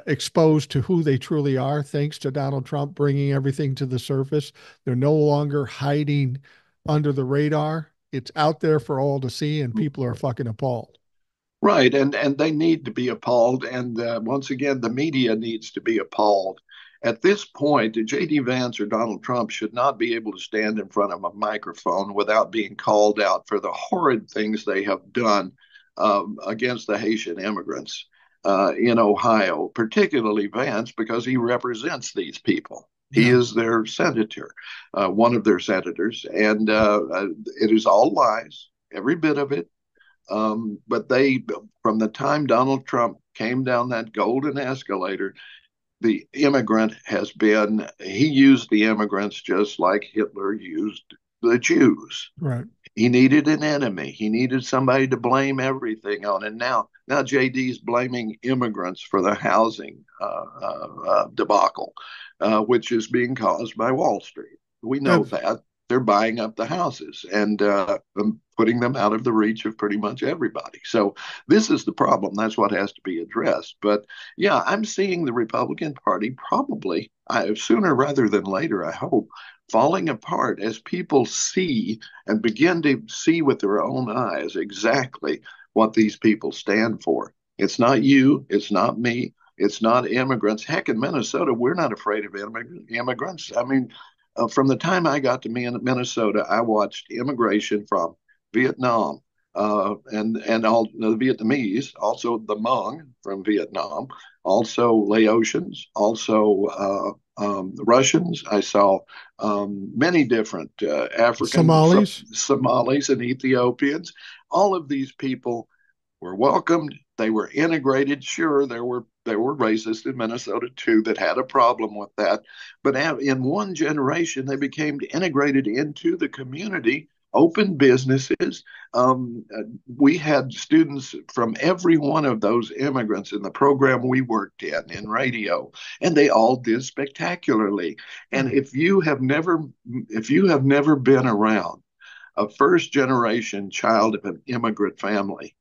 exposed to who they truly are thanks to Donald Trump bringing everything to the surface. They're no longer hiding under the radar. It's out there for all to see, and people are fucking appalled. Right, and they need to be appalled, and once again, the media needs to be appalled. At this point, J.D. Vance or Donald Trump should not be able to stand in front of a microphone without being called out for the horrid things they have done against the Haitian immigrants in Ohio, particularly Vance, because he represents these people. He Yeah. is their senator, one of their senators, and it is all lies, every bit of it. But from the time Donald Trump came down that golden escalator, the immigrant he used the immigrants just like Hitler used the Jews. Right. He needed an enemy. He needed somebody to blame everything on. And now JD's blaming immigrants for the housing debacle, which is being caused by Wall Street. We know That's that they're buying up the houses and putting them out of the reach of pretty much everybody. So this is the problem. That's what has to be addressed. But yeah, I'm seeing the Republican Party probably sooner rather than later, I hope, falling apart as people see and begin to see with their own eyes exactly what these people stand for. It's not you, it's not me, it's not immigrants. Heck, in Minnesota, we're not afraid of immigrants. I mean, from the time I got to Minnesota, I watched immigration from Vietnam and all the Vietnamese, also the Hmong from Vietnam, also Laotians, also the Russians. I saw many different African Somalis. Somalis and Ethiopians. All of these people were welcomed. They were integrated. Sure, there were racists in Minnesota too that had a problem with that, but in one generation they became integrated into the community. Open businesses. We had students from every one of those immigrants in the program we worked in radio, and they all did spectacularly. And if you have never been around a first generation child of an immigrant family,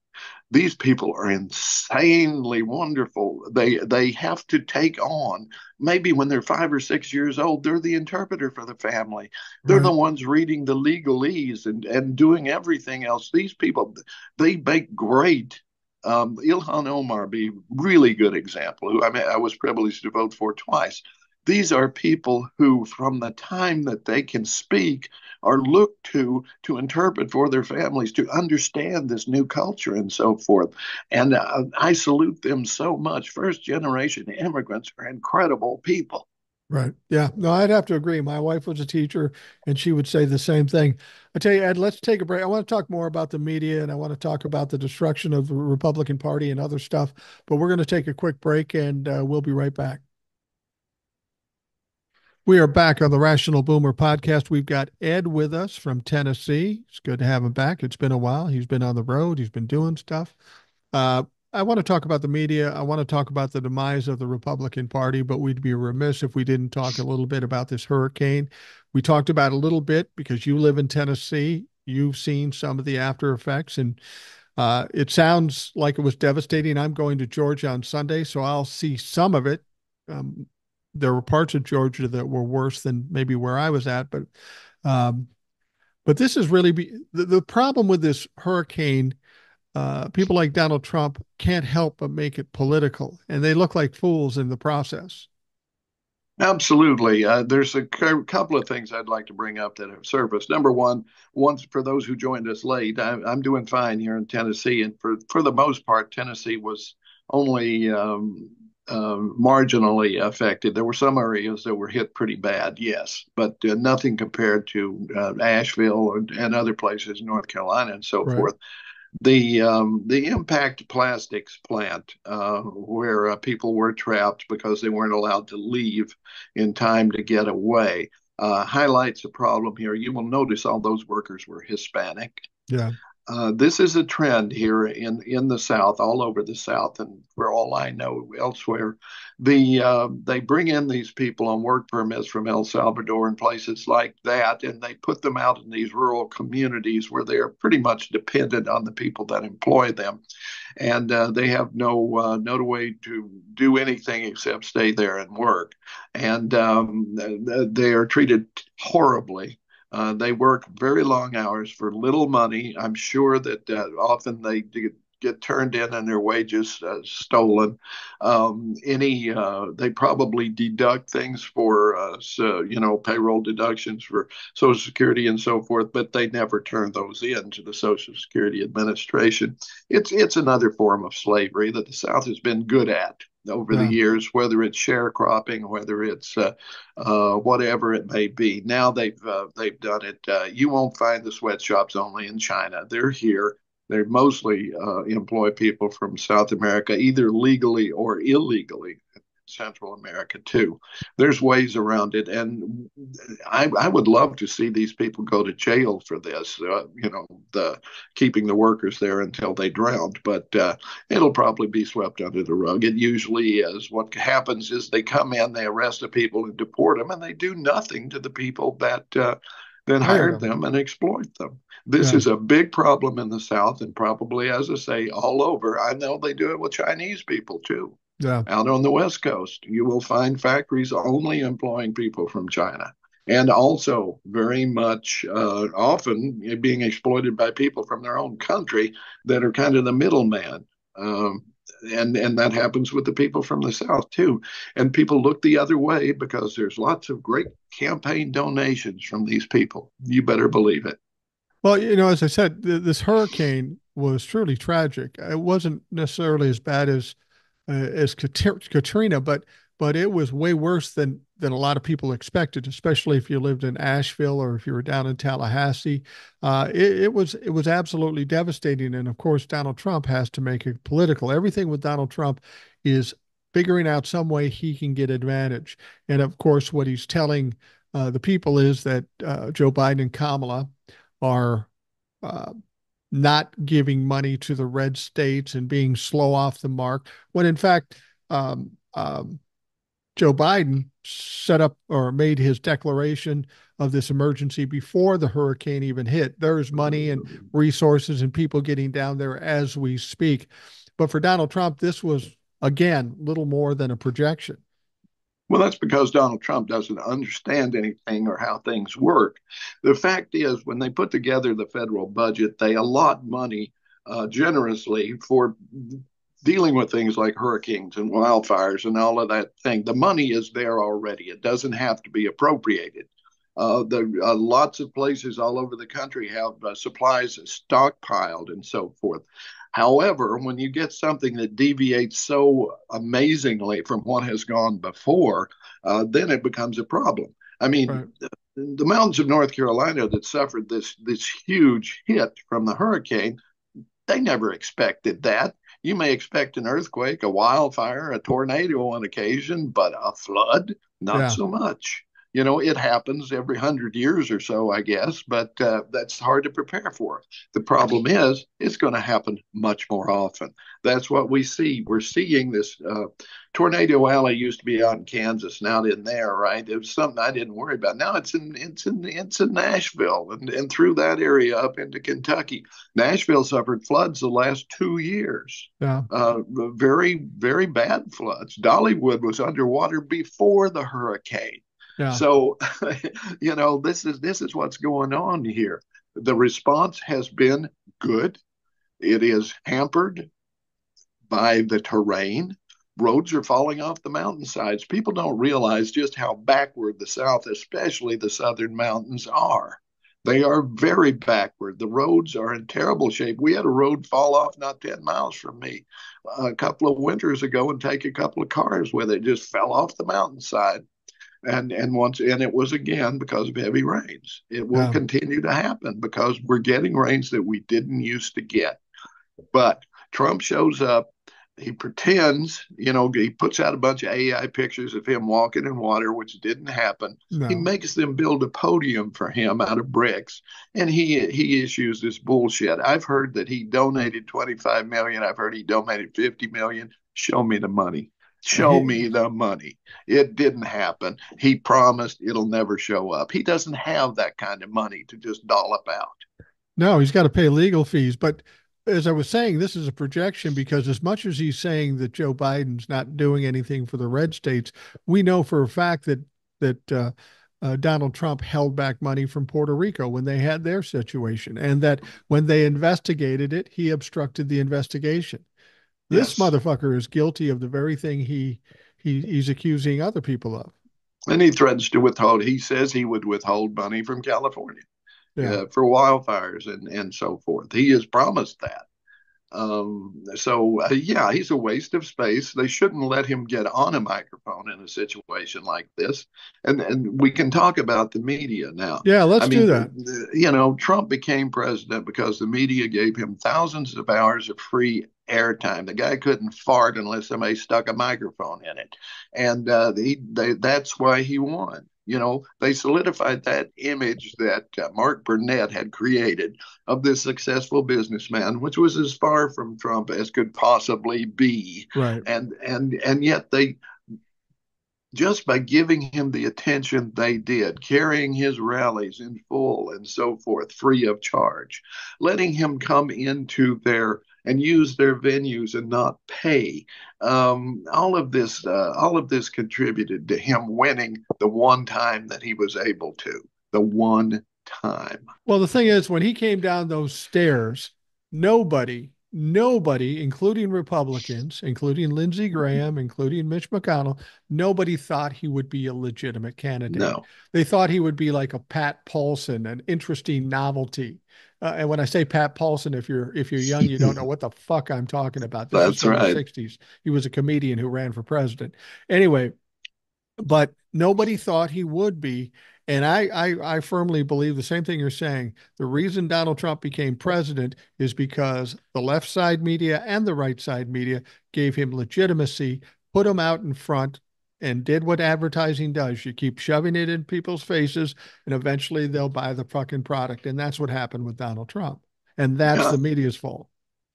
these people are insanely wonderful. They have to take on, maybe when they're 5 or 6 years old, they're the interpreter for the family. They're Right. the ones reading the legalese and doing everything else. These people, they make great. Ilhan Omar be really good example. Who I was privileged to vote for twice. These are people who, from the time that they can speak, are looked to interpret for their families, to understand this new culture and so forth. And I salute them so much. First generation immigrants are incredible people. Right. Yeah. No, I'd have to agree. My wife was a teacher, and she would say the same thing. I tell you, Ed, let's take a break. I want to talk more about the media, and I want to talk about the destruction of the Republican Party and other stuff. But we're going to take a quick break, and we'll be right back. We are back on the Rational Boomer podcast. We've got Ed with us from Tennessee. It's good to have him back. It's been a while. He's been on the road. He's been doing stuff. Uh, I want to talk about the media. I want to talk about the demise of the Republican Party, but we'd be remiss if we didn't talk a little bit about this hurricane. We talked about it a little bit because you live in Tennessee. You've seen some of the after effects, and it sounds like it was devastating. I'm going to Georgia on Sunday, so I'll see some of it. Um, there were parts of Georgia that were worse than maybe where I was at, um, but this is really the problem with this hurricane. People like Donald Trump can't help but make it political, and they look like fools in the process. Absolutely. There's a couple of things I'd like to bring up that have surfaced. Number one, once for those who joined us late, I'm doing fine here in Tennessee, and for the most part, Tennessee was only marginally affected. There were some areas that were hit pretty bad, yes, but nothing compared to Asheville and other places, North Carolina and so Right. forth. The impact plastics plant, where people were trapped because they weren't allowed to leave in time to get away, highlights a problem here. You will notice all those workers were Hispanic. Yeah. This is a trend here in the South, all over the South, and for all I know, elsewhere. They bring in these people on work permits from El Salvador and places like that, and they put them out in these rural communities where they are pretty much dependent on the people that employ them, and they have no way to do anything except stay there and work, and they are treated horribly. They work very long hours for little money. I'm sure that often they get turned in and their wages stolen. They probably deduct things for payroll deductions for Social Security and so forth, but they never turn those in to the Social Security Administration. It's another form of slavery that the South has been good at over the Yeah. years, whether it's sharecropping, whether it's whatever it may be. Now they've done it. You won't find the sweatshops only in China. They're here. They mostly employ people from South America, either legally or illegally. Central America too. There's ways around it, and I would love to see these people go to jail for this. The keeping the workers there until they drowned, but it'll probably be swept under the rug. It usually is. What happens is they come in, they arrest the people and deport them, and they do nothing to the people that Hired hired them. them and exploit them. This Yeah. is a big problem in the South and probably, as I say, all over. I know they do it with Chinese people too. Yeah. Out on the West Coast, you will find factories only employing people from China and also very much often being exploited by people from their own country that are kind of the middleman. Um, and that happens with the people from the South too. And people look the other way because there's lots of great campaign donations from these people. You better believe it. Well, as I said, this hurricane was truly tragic. It wasn't necessarily as bad as Katrina, but it was way worse than a lot of people expected, especially if you lived in Asheville or if you were down in Tallahassee. It was absolutely devastating, and of course, Donald Trump has to make it political. Everything with Donald Trump is figuring out some way he can get advantage, and of course, what he's telling the people is that Joe Biden and Kamala are uh, not giving money to the red states and being slow off the mark, when in fact, um, um, Joe Biden set up or made his declaration of this emergency before the hurricane even hit. There's money and resources and people getting down there as we speak. But for Donald Trump, this was, again, little more than a projection. Well, that's because Donald Trump doesn't understand anything or how things work. The fact is, when they put together the federal budget, they allot money generously for dealing with things like hurricanes and wildfires and all of that thing. The money is there already, it doesn't have to be appropriated. Lots of places all over the country have supplies stockpiled and so forth. However, when you get something that deviates so amazingly from what has gone before, then it becomes a problem. I mean, Right. the mountains of North Carolina that suffered this huge hit from the hurricane, they never expected that. You may expect an earthquake, a wildfire, a tornado on occasion, but a flood, not Yeah. so much. It happens every 100 years or so, I guess, but that's hard to prepare for. The problem is it's going to happen much more often. That's what we see. We're seeing this. Tornado Alley used to be out in Kansas, now in there, right? It was something I didn't worry about. Now it's in Nashville and through that area up into Kentucky. Nashville suffered floods the last 2 years. Yeah. Very, very bad floods. Dollywood was underwater before the hurricane. Yeah. So, this is what's going on here. The response has been good. It is hampered by the terrain. Roads are falling off the mountainsides. People don't realize just how backward the South, especially the southern mountains, are. They are very backward. The roads are in terrible shape. We had a road fall off not 10 miles from me a couple of winters ago and take a couple of cars with it. Just fell off the mountainside. And it was again because of heavy rains. It will Yeah. continue to happen because we're getting rains that we didn't used to get. But Trump shows up. He pretends, he puts out a bunch of AI pictures of him walking in water, which didn't happen. He No. makes them build a podium for him out of bricks, and he issues this bullshit. I've heard that he donated 25 million. I've heard he donated 50 million. Show me the money. Show He me the money. It didn't happen. He promised it'll never show up. He doesn't have that kind of money to just dollop out. No, he's got to pay legal fees. But as I was saying, this is a projection because as much as he's saying that Joe Biden's not doing anything for the red states, we know for a fact that Donald Trump held back money from Puerto Rico when they had their situation, and that when they investigated it, he obstructed the investigation. This Yes. motherfucker is guilty of the very thing he's accusing other people of. And he threatens to withhold. He says he would withhold money from California Yeah. for wildfires and so forth. He has promised that. Yeah, he's a waste of space. They shouldn't let him get on a microphone in a situation like this. And we can talk about the media now. Yeah, I let's do mean, that. Trump became president because the media gave him thousands of hours of free airtime. The guy couldn't fart unless somebody stuck a microphone in it, and that's why he won. They solidified that image that Mark Burnett had created of this successful businessman, which was as far from Trump as could possibly be. Right. And yet they, just by giving him the attention they did, carrying his rallies in full and so forth, free of charge, letting him come into their and use their venues and not pay. All of this contributed to him winning the one time that he was able to. The one time. Well, the thing is, when he came down those stairs, nobody, including Republicans, including Lindsey Graham, including Mitch McConnell, nobody thought he would be a legitimate candidate. No, They thought he would be like a Pat Paulson, an interesting novelty. And when I say Pat Paulson, if you're young, you don't know what the fuck I'm talking about. This is that's from the right. '60s. He was a comedian who ran for president. Anyway, but nobody thought he would be. And I firmly believe the same thing you're saying. The reason Donald Trump became president is because the left side media and the right side media gave him legitimacy, put him out in front, and did what advertising does. You keep shoving it in people's faces, and eventually they'll buy the fucking product. And that's what happened with Donald Trump. And that's Yeah, the media's fault.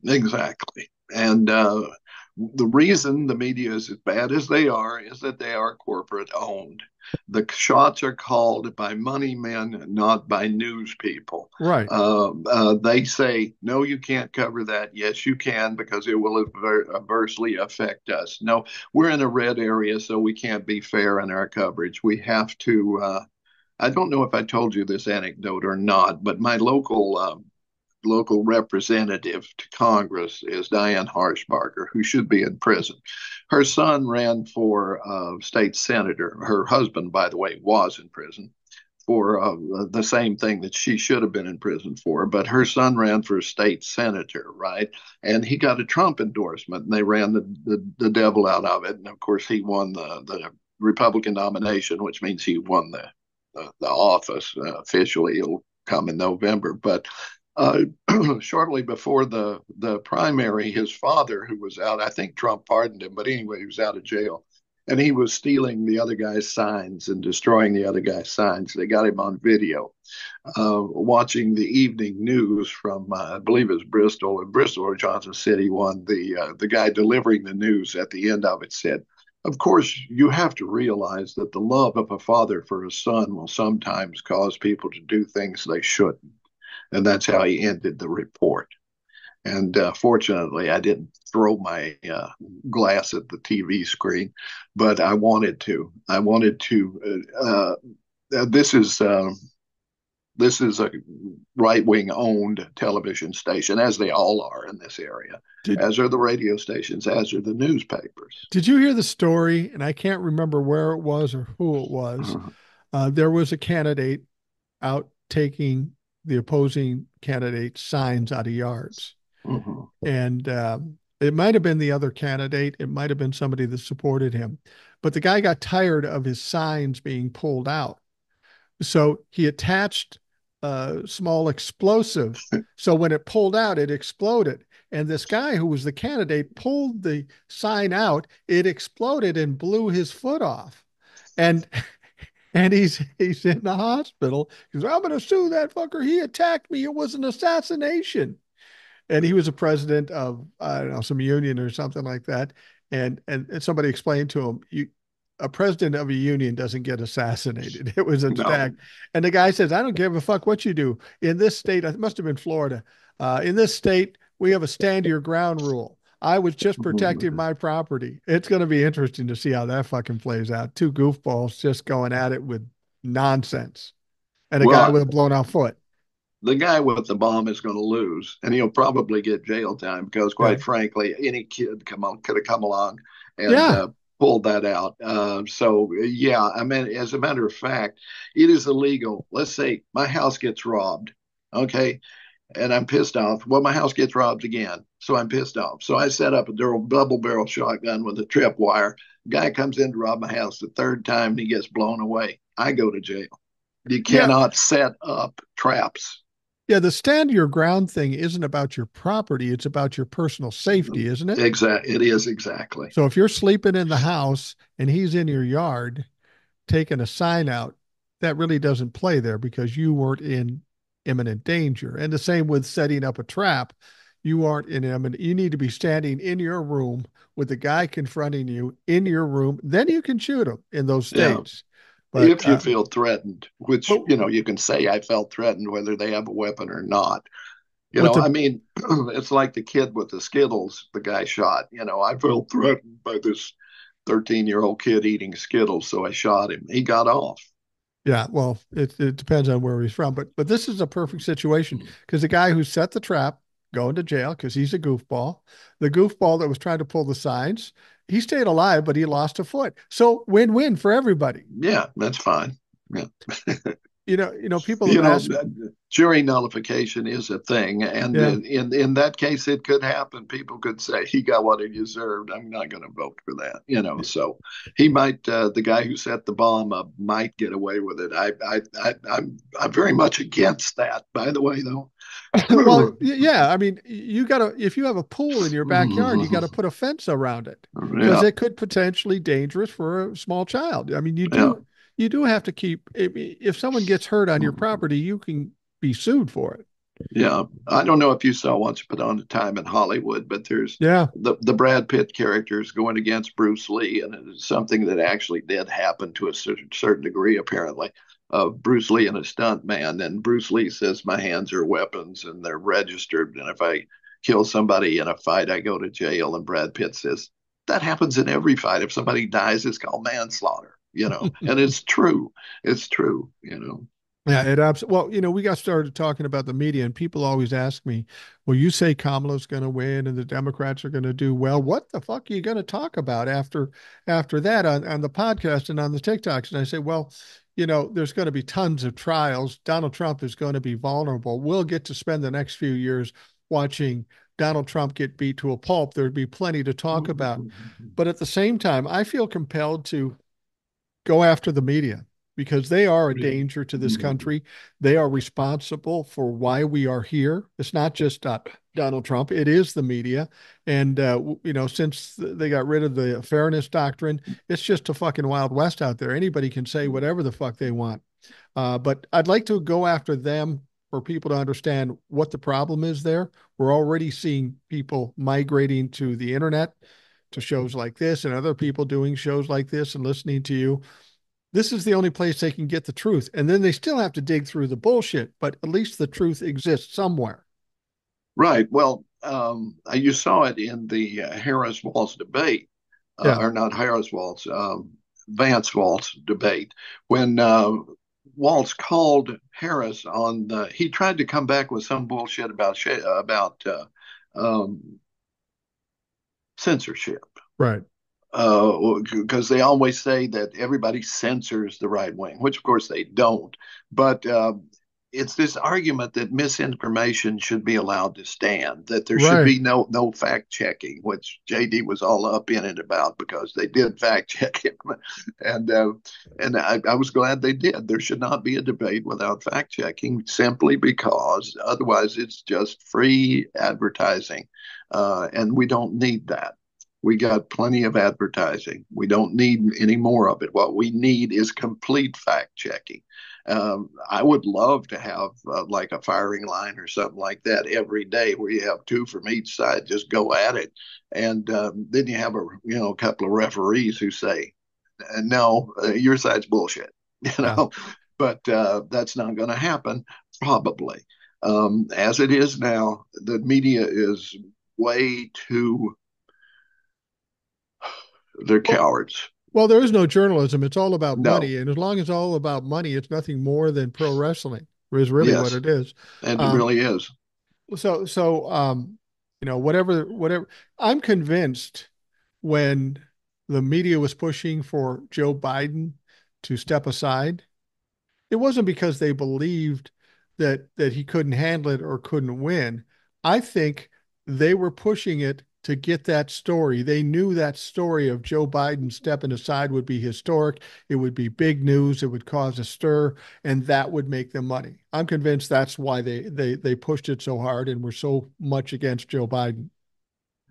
exactly. And the reason the media is as bad as they are is that they are corporate owned. The shots are called by money men, not by news people. Right. They say, no, you can't cover that. Yes, you can because it will adversely affect us. No, we're in a red area, so we can't be fair in our coverage. We have to. I don't know if I told you this anecdote or not, but my local representative to Congress is Diane Harshbarger, who should be in prison. Her son ran for state senator. Her husband, by the way, was in prison for the same thing that she should have been in prison for. But her son ran for state senator, right? And he got a Trump endorsement, and they ran the devil out of it. And of course, he won the Republican nomination, which means he won the office officially. It'll come in November, but uh, shortly before the primary, his father, who was out, I think Trump pardoned him, but anyway, he was out of jail, and he was stealing the other guy's signs and destroying the other guy's signs. They got him on video, watching the evening news from I believe it's Bristol or Johnson City one. The guy delivering the news at the end of it said, of course, you have to realize that the love of a father for his son will sometimes cause people to do things they shouldn't. And that's how he ended the report. And fortunately, I didn't throw my glass at the TV screen, but I wanted to. I wanted to. This is this is a right wing owned television station, as they all are in this area, Did as are the radio stations, as are the newspapers. Did you hear the story? And I can't remember where it was or who it was. Uh, There was a candidate out taking the opposing candidate's signs out of yards. Hmm. And it might have been the other candidate, it might have been somebody that supported him. But the guy got tired of his signs being pulled out. So he attached a small explosive. So when it pulled out, it exploded. And this guy who was the candidate pulled the sign out. It exploded and blew his foot off. And he's in the hospital. He goes, I'm going to sue that fucker. He attacked me. It was an assassination. And he was a president of, I don't know, some union or something like that. And somebody explained to him, a president of a union doesn't get assassinated. It was No. attacked. And the guy says, I don't give a fuck what you do. In this state, it must have been Florida. In this state, we have a stand your ground rule. I was just protecting my property. It's going to be interesting to see how that fucking plays out. Two goofballs just going at it with nonsense, and a guy Well, with a blown out foot. the guy with the bomb is going to lose, and he'll probably get jail time because, Yeah. quite frankly, any kid could have come along and Yeah. pulled that out. So, yeah, I mean, as a matter of fact, it is illegal. Let's say my house gets robbed, okay, and I'm pissed off. Well, my house gets robbed again, so I'm pissed off. So I set up a double barrel shotgun with a tripwire. Guy comes in to rob my house the third time, and he gets blown away. I go to jail. You Yeah. cannot set up traps. Yeah, the stand your ground thing isn't about your property, it's about your personal safety, isn't it? It is exactly. So if you're sleeping in the house and he's in your yard taking a sign out, that really doesn't play there because you weren't in imminent danger. And the same with setting up a trap. You aren't in imminent. You need to be standing in your room with the guy confronting you in your room. Then you can shoot him in those Yeah. states. But If you feel threatened, but which, you can say I felt threatened whether they have a weapon or not. with I the mean, it's like the kid with the Skittles, the guy shot. I felt threatened by this 13-year-old kid eating Skittles, so I shot him. He got off. Yeah, well, it depends on where he's from, but this is a perfect situation because the guy who set the trap going to jail because he's a goofball. The goofball that was trying to pull the signs, he stayed alive, but he lost a foot. So win-win for everybody. Yeah, that's fine. Yeah. People have you know, asked, jury nullification is a thing, and yeah, in that case, it could happen. People could say he got what he deserved. I'm not going to vote for that. So he might. The guy who set the bomb up might get away with it. I'm very much against that. By the way, though. well, yeah, I mean, you gotta if you have a pool in your backyard, you got to put a fence around it because Yeah, it could potentially dangerous for a small child. I mean, yeah. you do have to keep if someone gets hurt on your property, you can be sued for it. Yeah, I don't know if you saw Once Upon a Time in Hollywood, but there's Yeah. the Brad Pitt character is going against Bruce Lee, and it's something that actually did happen to a certain degree, apparently. Bruce Lee and a stunt man, and Bruce Lee says, "My hands are weapons, and they're registered, and if I kill somebody in a fight, I go to jail." And Brad Pitt says, "That happens in every fight. If somebody dies, it's called manslaughter." And it's true. It's true. Yeah, it absolutely. Well, we got started talking about the media, and people always ask me, "Well, you say Kamala's going to win and the Democrats are going to do well. What the fuck are you going to talk about after that on the podcast and on the TikToks?" And I say, "Well, there's going to be tons of trials. Donald Trump is going to be vulnerable. We'll get to spend the next few years watching Donald Trump get beat to a pulp. There'd be plenty to talk about, but at the same time, I feel compelled to go after the media." Because they are a danger to this country. They are responsible for why we are here. It's not just Donald Trump, it is the media. And, since they got rid of the fairness doctrine, it's just a fucking Wild West out there. Anybody can say whatever the fuck they want. But I'd like to go after them for people to understand what the problem is there. We're already seeing people migrating to the internet, to shows like this, and other people doing shows like this and listening to you. This is the only place they can get the truth. And then they still have to dig through the bullshit, but at least the truth exists somewhere. Right. Well, you saw it in the Harris Walz debate, Yeah. or not Harris Walz, Vance Walz debate, when Walz called Harris on he tried to come back with some bullshit about censorship. Right. Because they always say that everybody censors the right wing, which of course they don't. But it's this argument that misinformation should be allowed to stand, that there should Right. be no fact checking, which JD was all up in it about because they did fact check him, and I was glad they did. There should not be a debate without fact checking, simply because otherwise it's just free advertising, and we don't need that. We got plenty of advertising. We don't need any more of it. What we need is complete fact checking. I would love to have like a firing line or something like that every day, where you have two from each side, just go at it, and then you have a couple of referees who say, "No, your side's bullshit," you Yeah. know. But that's not going to happen, probably. As it is now, the media is way too. They're Well, cowards. well, there is no journalism. It's all about No. money. And as long as it's all about money, it's nothing more than pro wrestling, is really what Yes, it is. and it Um, really is. whatever, I'm convinced when the media was pushing for Joe Biden to step aside, it wasn't because they believed that he couldn't handle it or couldn't win. I think they were pushing it to get that story. They knew that story of Joe Biden stepping aside would be historic. It would be big news. It would cause a stir, and that would make them money. I'm convinced that's why they pushed it so hard and were so much against Joe Biden.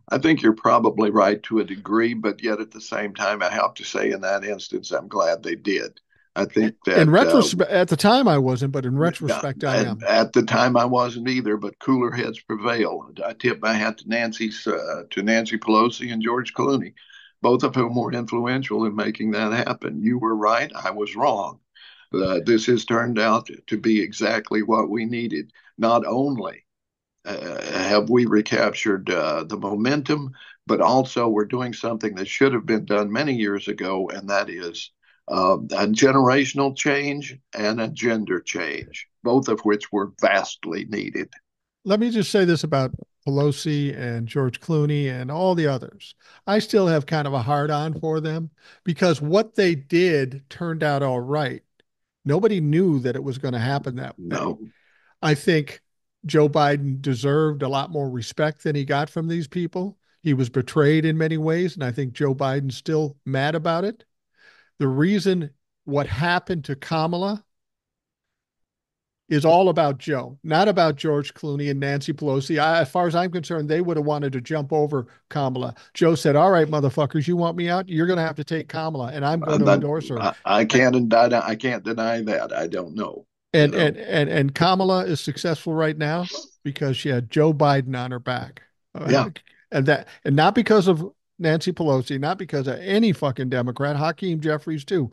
I think you're probably right to a degree, but yet at the same time, I have to say in that instance, I'm glad they did. I think In that retrospect, at the time I wasn't, but in retrospect I am. at the time I wasn't either, but cooler heads prevail. I tip my hat to Nancy Pelosi and George Clooney, both of whom were influential in making that happen. You were right, I was wrong. This has turned out to be exactly what we needed. Not only have we recaptured the momentum, but also we're doing something that should have been done many years ago, and that is a generational change and a gender change, both of which were vastly needed. Let me just say this about Pelosi and George Clooney and all the others. I still have kind of a hard on for them because what they did turned out all right. Nobody knew that it was going to happen that way. No, I think Joe Biden deserved a lot more respect than he got from these people. He was betrayed in many ways, and I think Joe Biden's still mad about it. The reason what happened to Kamala is all about Joe, not about George Clooney and Nancy Pelosi. As far as I'm concerned, they would have wanted to jump over Kamala. Joe said, "All right, motherfuckers, you want me out? You're going to have to take Kamala, and I'm going to that endorse her." I can't deny. I can't deny that. I don't know. You And know, and and and Kamala is successful right now because she had Joe Biden on her back, yeah. and not because of Nancy Pelosi, not because of any fucking Democrat, Hakeem Jeffries too.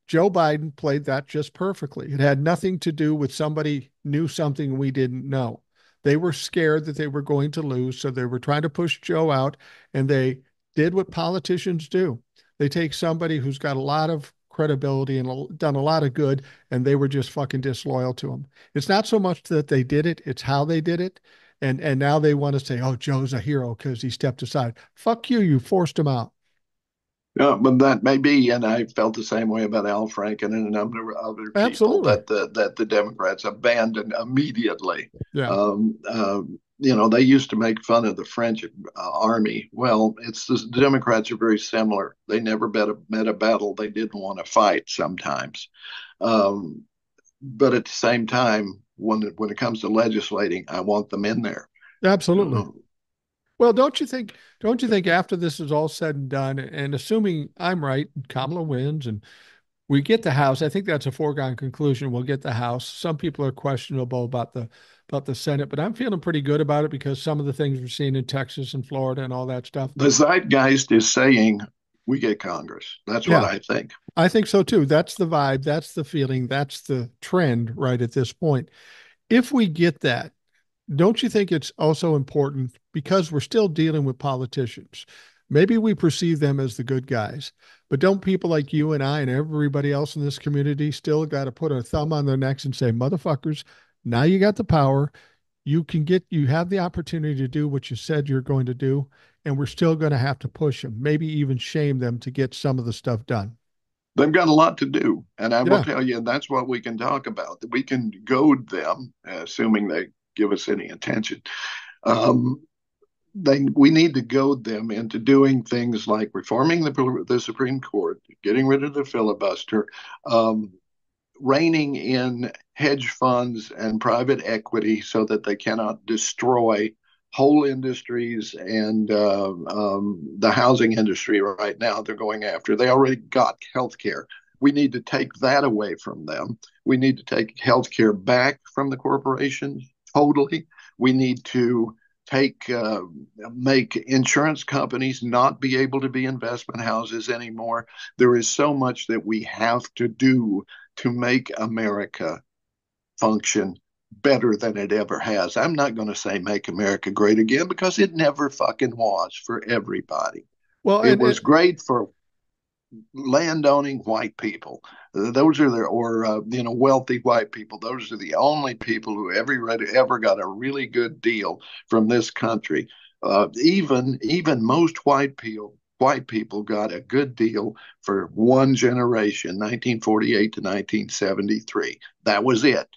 Joe Biden played that just perfectly. It had nothing to do with somebody knew something we didn't know. They were scared that they were going to lose, so they were trying to push Joe out, and they did what politicians do. They take somebody who's got a lot of credibility and done a lot of good, and they were just fucking disloyal to him. It's not so much that they did it, it's how they did it. And now they want to say, oh, Joe's a hero because he stepped aside. Fuck you, you forced him out. Yeah, but that may be, and I felt the same way about Al Franken and a number of other people Absolutely. that the Democrats abandoned immediately. Yeah. They used to make fun of the French army. Well, it's the Democrats are very similar. They never met a battle they didn't want to fight sometimes. Um, but at the same time, when it comes to legislating, I want them in there. Absolutely. Uh, Well, don't you think after this is all said and done, and assuming I'm right, Kamala wins and we get the House, I think that's a foregone conclusion. We'll get the House. Some people are questionable about the Senate, but I'm feeling pretty good about it because some of the things we're seeing in Texas and Florida and all that stuff. the zeitgeist is saying we get Congress. That's what Yeah, I think. I think so too. That's the vibe, that's the feeling, that's the trend right at this point. If we get that, don't you think it's also important because we're still dealing with politicians? Maybe we perceive them as the good guys, but don't people like you and I and everybody else in this community still got to put a thumb on their necks and say, motherfuckers, now you got the power. You have the opportunity to do what you said you're going to do, and we're still going to have to push them, maybe even shame them to get some of the stuff done. They've got a lot to do. And I will Yeah. tell you, and that's what we can talk about. We can goad them, assuming they give us any attention. Um, we need to goad them into doing things like reforming the Supreme Court, getting rid of the filibuster, um, reining in hedge funds and private equity so that they cannot destroy whole industries and the housing industry right now they're going after. They already got healthcare. We need to take that away from them. We need to take healthcare back from the corporations totally. We need to take make insurance companies not be able to be investment houses anymore. There is so much that we have to do to make America function better than it ever has. I'm not going to say make America great again because it never fucking was for everybody. Well, It was great for landowning white people. Those are the, or wealthy white people. Those are the only people who ever got a really good deal from this country. Even most white people got a good deal for one generation, 1948 to 1973. That was it.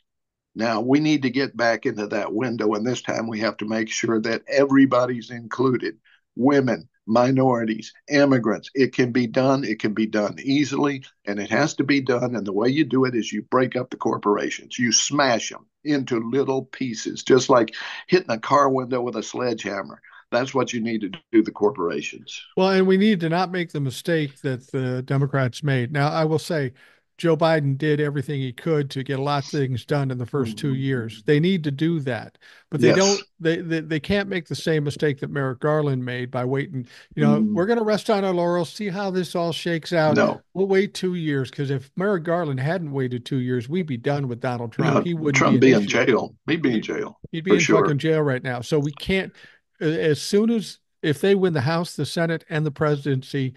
Now we need to get back into that window, and this time we have to make sure that everybody's included: women, minorities, immigrants. It can be done. It can be done easily, and it has to be done. And the way you do it is you break up the corporations, you smash them into little pieces, just like hitting a car window with a sledgehammer. That's what you need to do the corporations. Well, and we need to not make the mistake that the Democrats made. Now, I will say Joe Biden did everything he could to get a lot of things done in the first 2 years. They need to do that, but they Yes. don't, they can't make the same mistake that Merrick Garland made by waiting. Mm, We're going to rest on our laurels, see how this all shakes out. no. We'll wait 2 years because if Merrick Garland hadn't waited 2 years, we'd be done with Donald Trump. No, He wouldn't be Trump an be in issue. jail. He'd be in He, jail he'd be for in sure. fucking jail right now. So we can't, as soon as if they win the House, the Senate, and the presidency,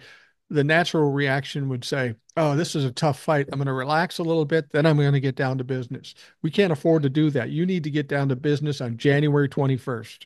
the natural reaction would say, "Oh, this is a tough fight. I'm going to relax a little bit, then I'm going to get down to business." We can't afford to do that. You need to get down to business on January 21st.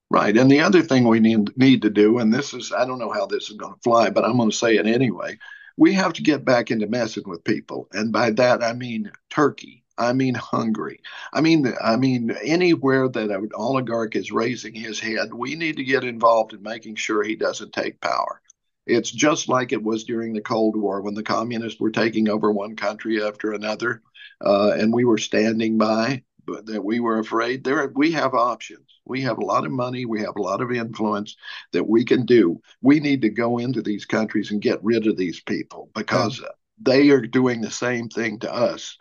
Right. And the other thing we need to do, and this is, I don't know how this is going to fly, but I'm going to say it anyway. We have to get back into messing with people. And by that, I mean Turkey. I mean Hungary. I mean anywhere that an oligarch is raising his head, we need to get involved in making sure he doesn't take power. It's just like it was during the Cold War when the communists were taking over one country after another, and we were standing by, but that we were afraid. We have options. We have a lot of money. We have a lot of influence that we can do. We need to go into these countries and get rid of these people Yeah. because they are doing the same thing to us.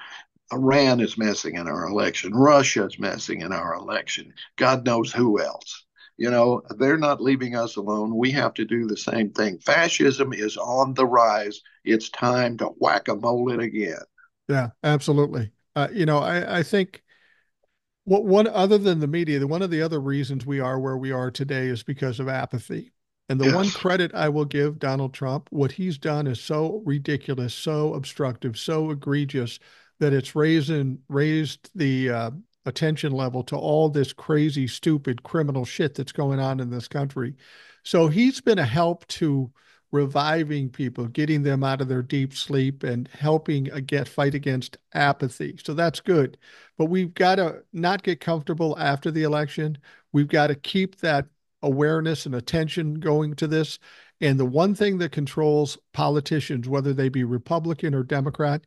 Iran is messing in our election. Russia is messing in our election. God knows who else. They're not leaving us alone. We have to do the same thing. Fascism is on the rise. It's time to whack a mole it again. Yeah, absolutely. I think what one other than the media, one of the other reasons we are where we are today is because of apathy. And the one Yes. credit I will give Donald Trump, what he's done is so ridiculous, so obstructive, so egregious that it's raised the attention level to all this crazy, stupid, criminal shit that's going on in this country. So he's been a help to reviving people, getting them out of their deep sleep and helping fight against apathy. So that's good. But we've got to not get comfortable after the election. We've got to keep that awareness and attention going to this. And the one thing that controls politicians, whether they be Republican or Democrat,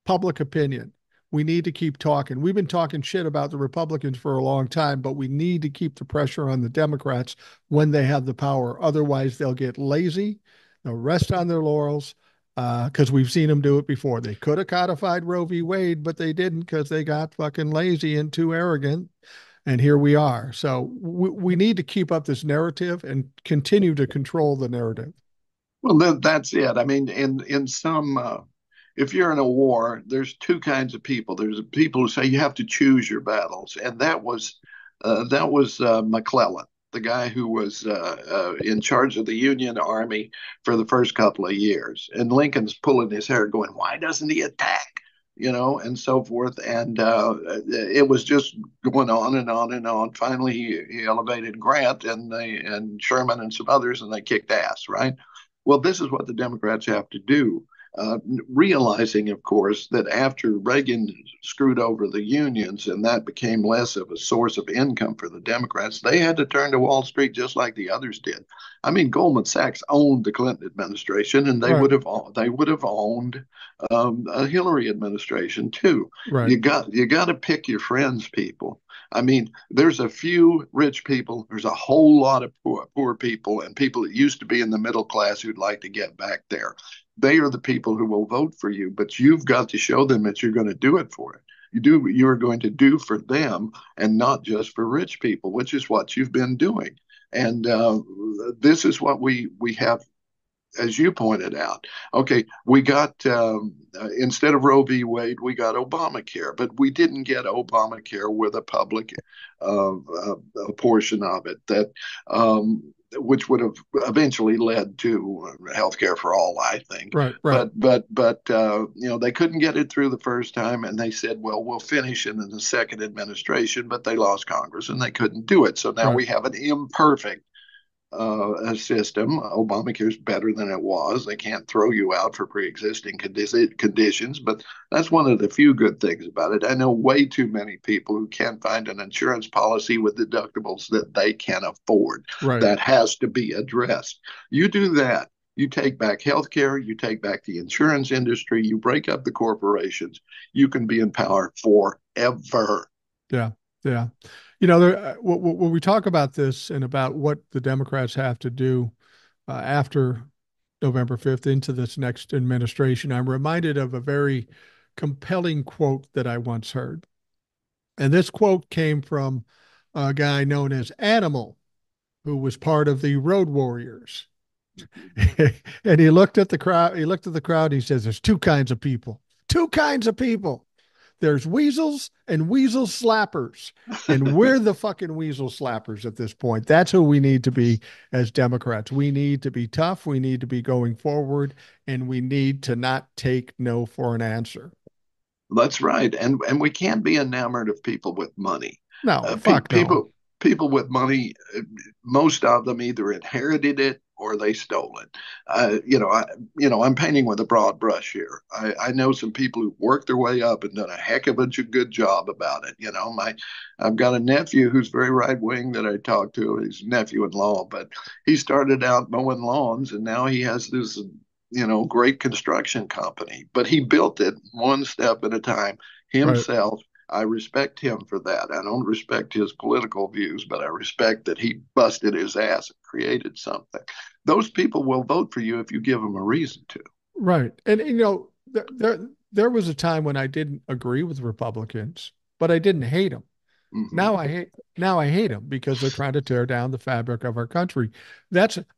public opinion. We need to keep talking. We've been talking shit about the Republicans for a long time, but we need to keep the pressure on the Democrats when they have the power. Otherwise, they'll get lazy, they'll rest on their laurels, because we've seen them do it before. They could have codified Roe v. Wade, but they didn't because they got fucking lazy and too arrogant. And here we are. So we need to keep up this narrative and continue to control the narrative. Well, that's it. I mean, in some, if you're in a war, there's two kinds of people. There's people who say you have to choose your battles, and that was McClellan, the guy who was in charge of the Union Army for the first couple of years. And Lincoln's pulling his hair, going, "Why doesn't he attack?" And so forth. And it was just going on and on and on. Finally, he elevated Grant and Sherman and some others, and they kicked ass, right? Well, this is what the Democrats have to do. realizing, of course, that after Reagan screwed over the unions and that became less of a source of income for the Democrats, they had to turn to Wall Street just like the others did. I mean, Goldman Sachs owned the Clinton administration, and Right. they would have owned a Hillary administration too. Right. You got to pick your friends, people. I mean, there's a few rich people. There's a whole lot of poor people and people that used to be in the middle class who'd like to get back there. They are the people who will vote for you, but you've got to show them that you're going to do it for it. You are going to do for them and not just for rich people, which is what you've been doing. And this is what we have, as you pointed out. Okay, we got instead of Roe v. Wade, we got Obamacare, but we didn't get Obamacare with a public a portion of it that which would have eventually led to health care for all, I think. Right. Right. But you know, they couldn't get it through the first time, and they said, well, we'll finish it in the second administration, but they lost Congress and they couldn't do it. So now Right. we have an imperfect system. Obamacare is better than it was. They can't throw you out for pre-existing conditions, but that's one of the few good things about it. I know way too many people who can't find an insurance policy with deductibles that they can afford. Right. That has to be addressed. You do that. You take back healthcare, you take back the insurance industry, you break up the corporations, you can be in power forever. Yeah. Yeah. You know, when we talk about this and about what the Democrats have to do after November 5th into this next administration, I'm reminded of a very compelling quote that I once heard. And this quote came from a guy known as Animal, who was part of the Road Warriors. And he looked at the crowd. He looked at the crowd. He says, "There's two kinds of people. Two kinds of people. There's weasels and weasel slappers, and we're the fucking weasel slappers at this point. That's who we need to be as Democrats. We need to be tough. We need to be going forward, and we need to not take no for an answer." That's right, and we can't be enamored of people with money. No, Uh, pe- fuck no. people people with money, most of them either inherited it or they stole it. I'm painting with a broad brush here. I know some people who worked their way up and done a heck of a good job about it. I've got a nephew who's very right wing that I talk to. He's nephew-in-law, but he started out mowing lawns, and now he has this great construction company, but he built it one step at a time Right, himself. I respect him for that. I don't respect his political views, but I respect that he busted his ass and created something. Those people will vote for you if you give them a reason to. right. And there was a time when I didn't agree with Republicans, but I didn't hate them. Mm-hmm. Now I hate them because they're trying to tear down the fabric of our country.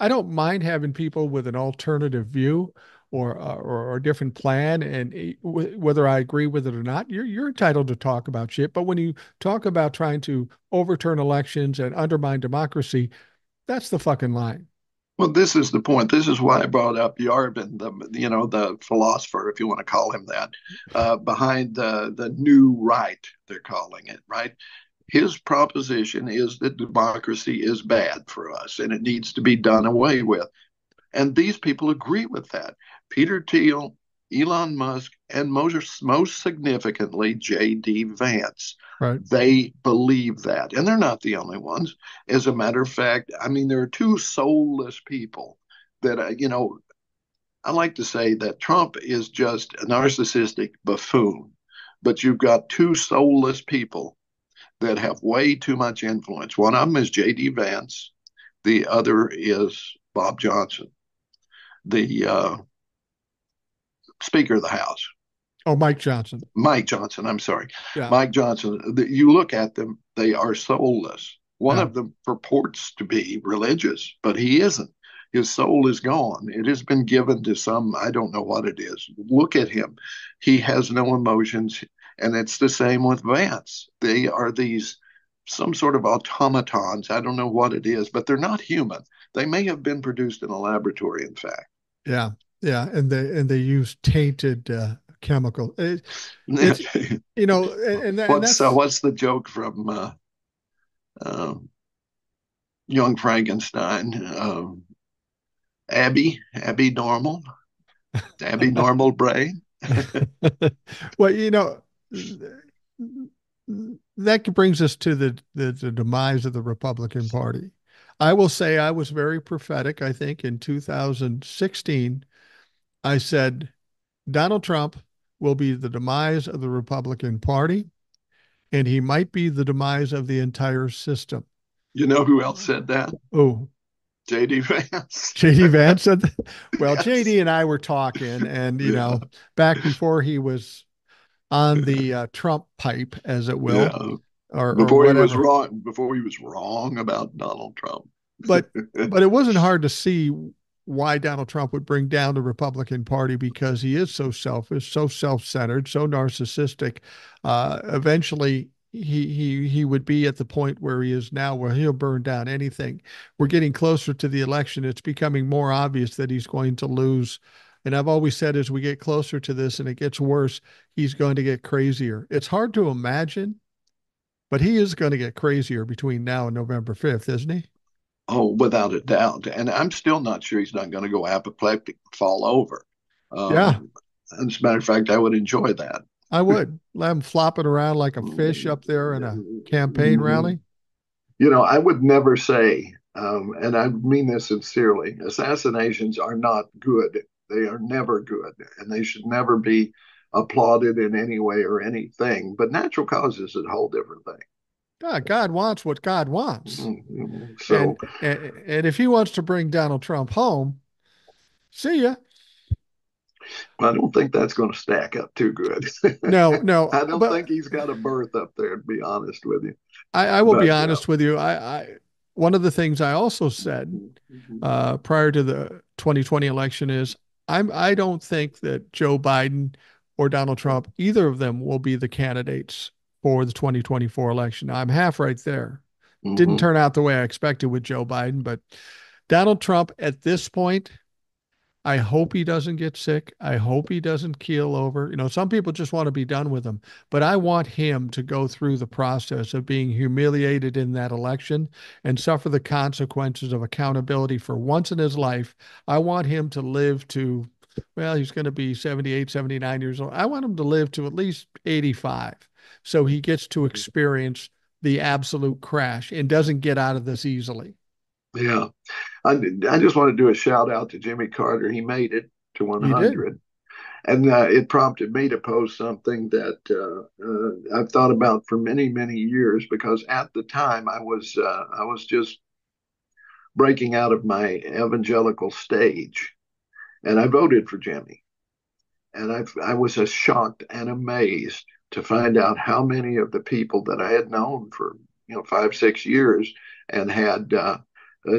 I don't mind having people with an alternative view or a different plan, and whether I agree with it or not, you're entitled to talk about shit. But when you talk about trying to overturn elections and undermine democracy, that's the fucking line. Well, this is the point. This is why I brought up Yarvin, the philosopher, if you want to call him that, behind the new right, they're calling it, right? His proposition is that democracy is bad for us and it needs to be done away with. And these people agree with that. Peter Thiel, Elon Musk, and most significantly, J.D. Vance. Right. They believe that. And they're not the only ones. As a matter of fact, I mean, there are two soulless people that, I like to say that Trump is just a narcissistic buffoon, but you've got two soulless people that have way too much influence. One of them is J.D. Vance, the other is Bob Johnson, the Speaker of the House. Oh, Mike Johnson. Mike Johnson, I'm sorry. Yeah. Mike Johnson, you look at them, they are soulless. One Yeah. of them purports to be religious, but he isn't. His soul is gone. It has been given to some, I don't know what it is. Look at him. He has no emotions. And it's the same with Vance. They are these some sort of automatons. I don't know what it is, but they're not human. They may have been produced in a laboratory, in fact. Yeah. Yeah. And they use tainted chemical. It's and that's What's the joke from uh, Young Frankenstein? Abby Normal. Abby normal brain. Well, that brings us to the demise of the Republican Party. I will say I was very prophetic. I think in 2016, I said Donald Trump will be the demise of the Republican Party, and he might be the demise of the entire system. You know who else said that? Oh, JD Vance. JD Vance said that? Well, Yes. JD and I were talking, and, Yeah. back before he was on the Trump pipe, as it will, Yeah. or Before he was whatever. wrong, before he was wrong about Donald Trump. But it wasn't hard to see why Donald Trump would bring down the Republican Party because he is so selfish, so self-centered, so narcissistic. Eventually, he would be at the point where he is now, where he'll burn down anything. We're getting closer to the election. It's becoming more obvious that he's going to lose. And I've always said, as we get closer to this and it gets worse, he's going to get crazier. It's hard to imagine, but he is going to get crazier between now and November 5th, isn't he? Oh, without a doubt. And I'm still not sure he's not going to go apoplectic, fall over. Yeah. Um, as a matter of fact, I would enjoy that. I would let him flopping around like a fish up there in a campaign rally. I would never say, and I mean this sincerely, assassinations are not good. They are never good, and they should never be applauded in any way or anything. But natural causes is a whole different thing. God wants what God wants, So and if he wants to bring Donald Trump home, see ya. I don't think that's going to stack up too good. No, no, I don't think but he's got a berth up there, to be honest with you. I will be But honest with you. One of the things I also said prior to the 2020 election is I don't think that Joe Biden or Donald Trump, either of them, will be the candidates for the 2024 election. I'm half right there. Didn't mm-hmm. turn out the way I expected with Joe Biden, but Donald Trump at this point, I hope he doesn't get sick. I hope he doesn't keel over. Some people just want to be done with him, but I want him to go through the process of being humiliated in that election and suffer the consequences of accountability for once in his life. I want him to live to, well, he's going to be 78, 79 years old. I want him to live to at least 85 so he gets to experience the absolute crash and doesn't get out of this easily. Yeah. I just want to do a shout out to Jimmy Carter. He made it to He did. 100. And it prompted me to post something that I've thought about for many, many years because at the time I was just breaking out of my evangelical stage, and I voted for Jimmy. And I was as shocked and amazed to find out how many of the people that I had known for 5, 6 years and had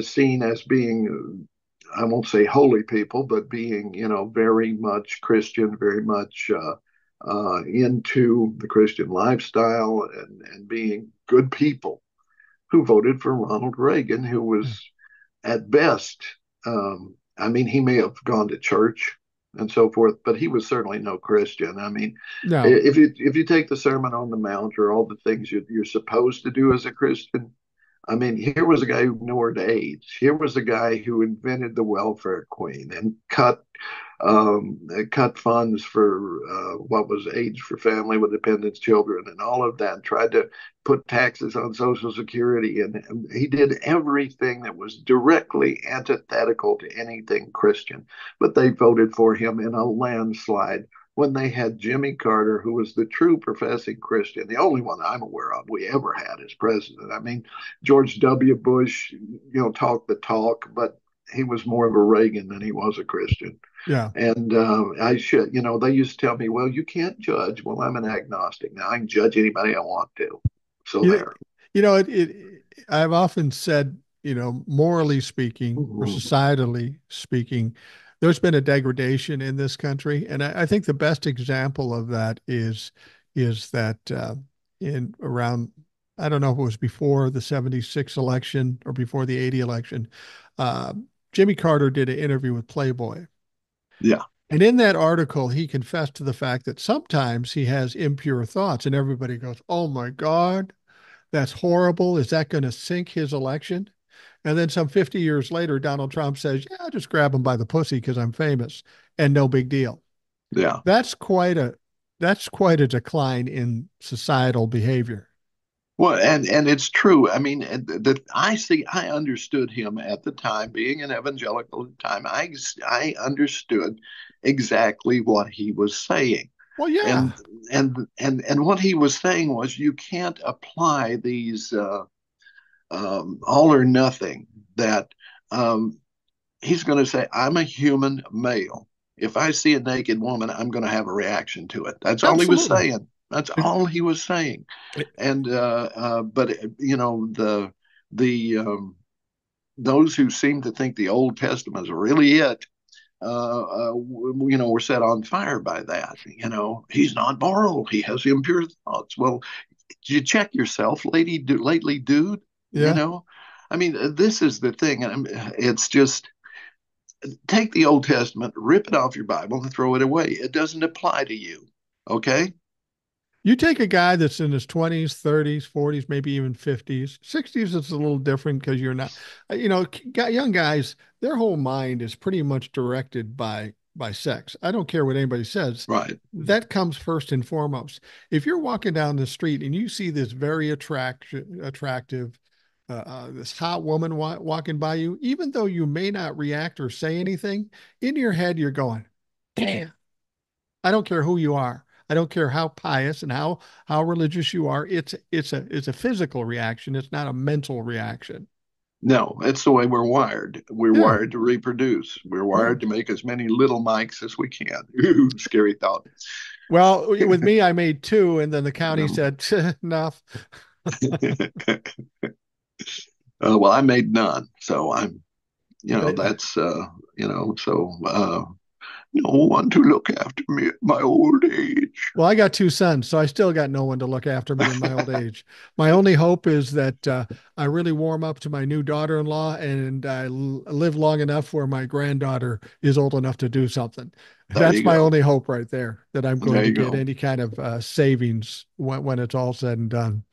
seen as being, I won't say holy people, but being very much Christian, very much into the Christian lifestyle and being good people who voted for Ronald Reagan, who was at best, I mean, he may have gone to church and so forth, but he was certainly no Christian. I mean, No. if you take the Sermon on the Mount or all the things you're supposed to do as a Christian, I mean, here was a guy who ignored AIDS. Here was a guy who invented the welfare queen and cut funds for what was AIDS for family with dependent children and all of that. Tried to put taxes on Social Security, and he did everything that was directly antithetical to anything Christian. But they voted for him in a landslide when they had Jimmy Carter, who was the true professing Christian, the only one I'm aware of we ever had as president. I mean, George W. Bush, talked the talk, but he was more of a Reagan than he was a Christian. Yeah. And I should, they used to tell me, well, you can't judge. Well, I'm an agnostic. Now I can judge anybody I want to. So You, there. I've often said, morally speaking or Mm-hmm. societally speaking, there's been a degradation in this country. And I think the best example of that is that in around, I don't know if it was before the 76 election or before the 80 election, uh, Jimmy Carter did an interview with Playboy. Yeah. And in that article, he confessed to the fact that sometimes he has impure thoughts, and everybody goes, "Oh my God, that's horrible. Is that going to sink his election?" And then some 50 years later, Donald Trump says, yeah, I'll just grab him by the pussy because I'm famous and no big deal. Yeah. That's quite a that's quite a decline in societal behavior. Well, and it's true. I mean, that I understood him at the time, being an evangelical at the time. I understood exactly what he was saying. Well, yeah, And and what he was saying was you can't apply these all or nothing that um, he's going to say, I'm a human male. If I see a naked woman, I'm going to have a reaction to it. That's all he was absolutely. saying. That's all he was saying. And but you know the those who seem to think the Old Testament is really it, you know, were set on fire by that. You know, he's not moral. He has impure thoughts. Well, you check yourself, lately, dude. You Yeah. know, I mean, this is the thing. It's just take the Old Testament, rip it off your Bible, and throw it away. It doesn't apply to you. Okay? You take a guy that's in his 20s, 30s, 40s, maybe even 50s, 60s, it's a little different because you're not, young guys, their whole mind is pretty much directed by sex. I don't care what anybody says. Right. That comes first and foremost. If you're walking down the street and you see this very attractive, this hot woman walking by you, even though you may not react or say anything, in your head you're going, "Damn, I don't care who you are. I don't care how pious and how religious you are. It's a physical reaction. It's not a mental reaction." No, it's the way we're wired. We're Yeah. wired to reproduce. We're Yeah. wired to make as many little mics as we can. Ooh, scary thought. Well, with me, I made two, and then the county Um, said enough. well, I made none, so I'm, you know, They, that's, so no one to look after me at my old age. well, I got two sons, so I still got no one to look after me in my old age. My only hope is that I really warm up to my new daughter-in-law, and live long enough where my granddaughter is old enough to do something. There That's you my go. only hope right there, that I'm going There to you get go. any kind of savings when it's all said and done.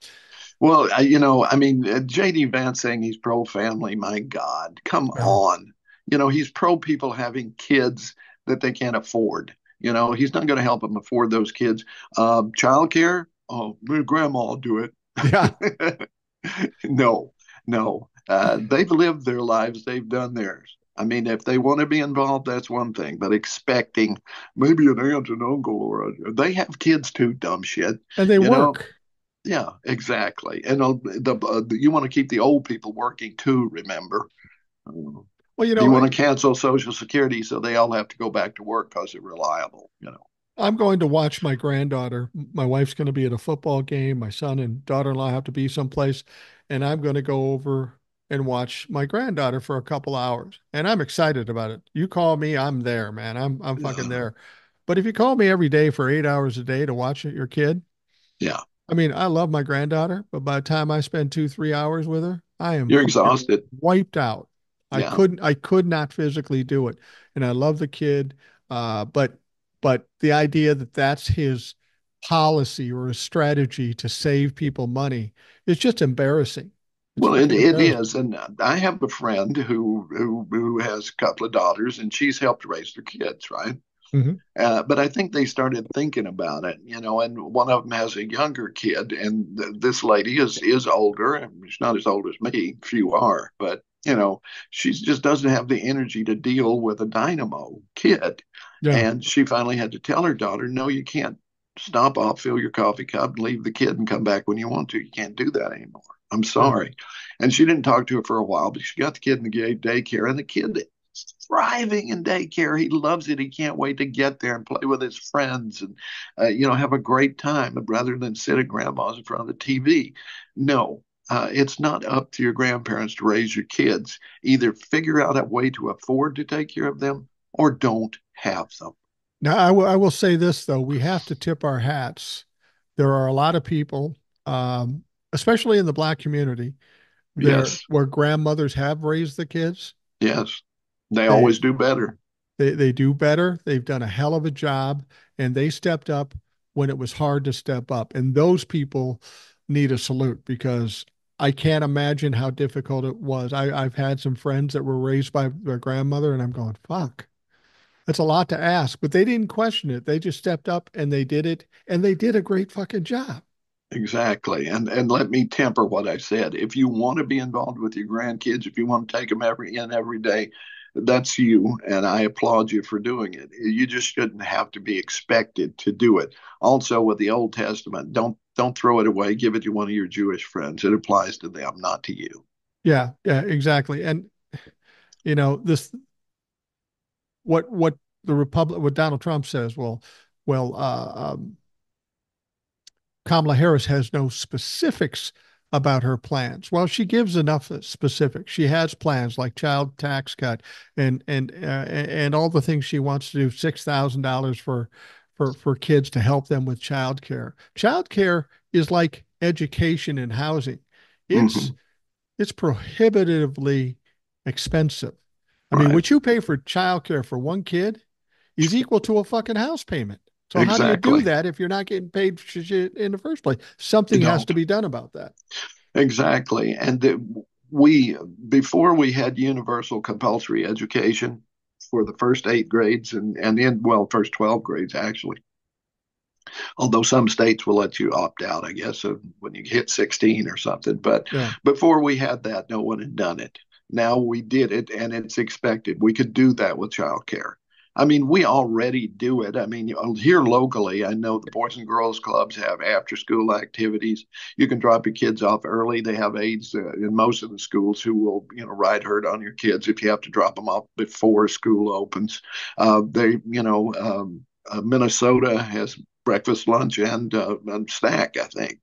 Well, I mean, J.D. Vance saying he's pro family, my God, come Yeah. on. You know, he's pro people having kids that they can't afford. You know, he's not going to help them afford those kids. Childcare, oh, grandma will do Yeah. it. No, no. They've lived their lives, they've done theirs. I mean, if they want to be involved, that's one thing, but expecting maybe an aunt and uncle they have kids too, dumb shit. And they You know, work. yeah, exactly. And you want to keep the old people working too, remember? Uh, Well, you want to cancel Social Security so they all have to go back to work because they're reliable, you know. I'm going to watch my granddaughter. My wife's going to be at a football game. My son and daughter-in-law have to be someplace, and I'm going to go over and watch my granddaughter for a couple hours. And I'm excited about it. You call me, I'm there, man. I'm fucking Yeah, there. But if you call me every day for 8 hours a day to watch your kid, yeah. I mean, I love my granddaughter, but by the time I spend 2, 3 hours with her, I am You're fucking exhausted. wiped out. Yeah. I could not physically do it. And I love the kid. But the idea that that's his policy or a strategy to save people money is just embarrassing. It's Well, fucking it embarrassing. is, and I have a friend who has a couple of daughters, and she's helped raise their kids, right? Hmm. But I think they started thinking about it, you know, and one of them has a younger kid, and this lady is older, and she's not as old as me. Few are, but you know, she just doesn't have the energy to deal with a dynamo kid. Yeah. And she finally had to tell her daughter, "No, you can't stop off, fill your coffee cup, and leave the kid and come back when you want to. You can't do that anymore. I'm Yeah. sorry." And she didn't talk to her for a while, but she got the kid in the daycare, and the kid thriving in daycare. He loves it. He can't wait to get there and play with his friends and, have a great time rather than sit at grandma's in front of the TV. No, it's not up to your grandparents to raise your kids. Either figure out a way to afford to take care of them or don't have them. Now, I will say this, though. We have to tip our hats. There are a lot of people, um, especially in the Black community, there Yes, where grandmothers have raised the kids. yes. They They always do better. they do better. They've done a hell of a job, and they stepped up when it was hard to step up. And those people need a salute because I can't imagine how difficult it was. I've had some friends that were raised by their grandmother, and I'm going, fuck, that's a lot to ask. But they didn't question it. They just stepped up and they did it, and they did a great fucking job. Exactly. And let me temper what I said. If you want to be involved with your grandkids, if you want to take them every day, that's you, and I applaud you for doing it. You just shouldn't have to be expected to do it. Also, with the Old Testament, don't throw it away. Give it to one of your Jewish friends. It applies to them, not to you. Yeah, yeah, exactly. And this what the Republic what Donald Trump says, Kamala Harris has no specifics about her plans. Well, she gives enough specifics. She has plans like child tax cut and all the things she wants to do. $6,000 for kids to help them with child care. Child care is like education and housing. It's Hmm. it's prohibitively expensive. I mean, Right. what you pay for child care for one kid is equal to a fucking house payment. So how do you do Exactly. that if you're not getting paid in the first place? You Something has don't. to be done about that. Exactly. We, before we had universal compulsory education for the first 8 grades and in, well, first 12 grades, actually, although some states will let you opt out, I guess, when you hit 16 or something. But Yeah, before we had that, no one had done it. Now we did it, and it's expected. We could do that with childcare. I mean, we already do it. I mean, here locally, I know the Boys and Girls Clubs have after school activities. You can drop your kids off early. They have aides in most of the schools who will, ride herd on your kids if you have to drop them off before school opens. Minnesota has breakfast, lunch, and snack. I think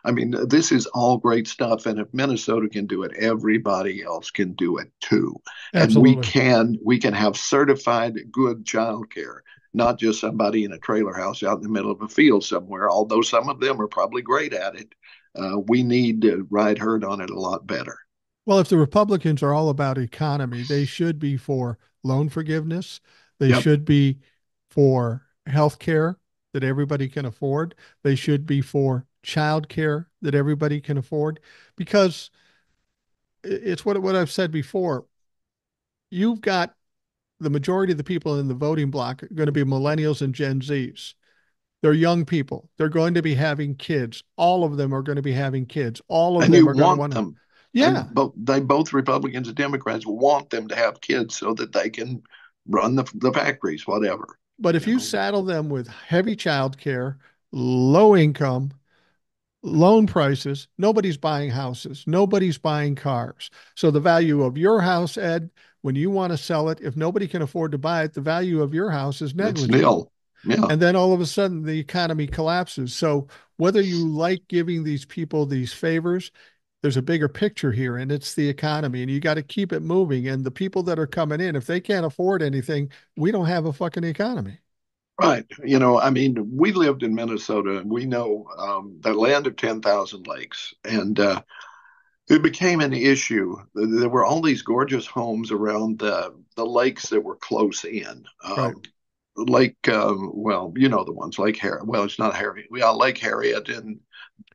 I mean, this is all great stuff, and if Minnesota can do it, everybody else can do it too. And absolutely. we can have certified good childcare, not just somebody in a trailer house out in the middle of a field somewhere. Although some of them are probably great at it, we need to ride herd on it a lot better. Well, if the Republicans are all about economy, they should be for loan forgiveness. They Yep. should be for health care that everybody can afford. They should be for child care that everybody can afford because it's what I've said before. You've got the majority of the people in the voting bloc are going to be millennials and Gen Zs. They're young people. They're going to be having kids. All of them are going to be having kids. All of And you them are going to want want to. them, Yeah. and both Republicans and Democrats want them to have kids so that they can run the factories, whatever. But if You you know, saddle them with heavy child care, low income, loan prices, nobody's buying houses, nobody's buying cars. So the value of your house, Ed, when you want to sell it, if nobody can afford to buy it, the value of your house is it's negligible. nil. Yeah. And then all of a sudden the economy collapses. So whether you like giving these people these favors, there's a bigger picture here, and it's the economy, and you got to keep it moving. And the people that are coming in, if they can't afford anything, we don't have a fucking economy. Right. I mean, we lived in Minnesota and we know the land of 10,000 lakes. And it became an issue. There were all these gorgeous homes around the lakes that were close in. Right. Well, you know the ones, Lake Harriet. Well, it's not Harriet. We got Lake Harriet Lake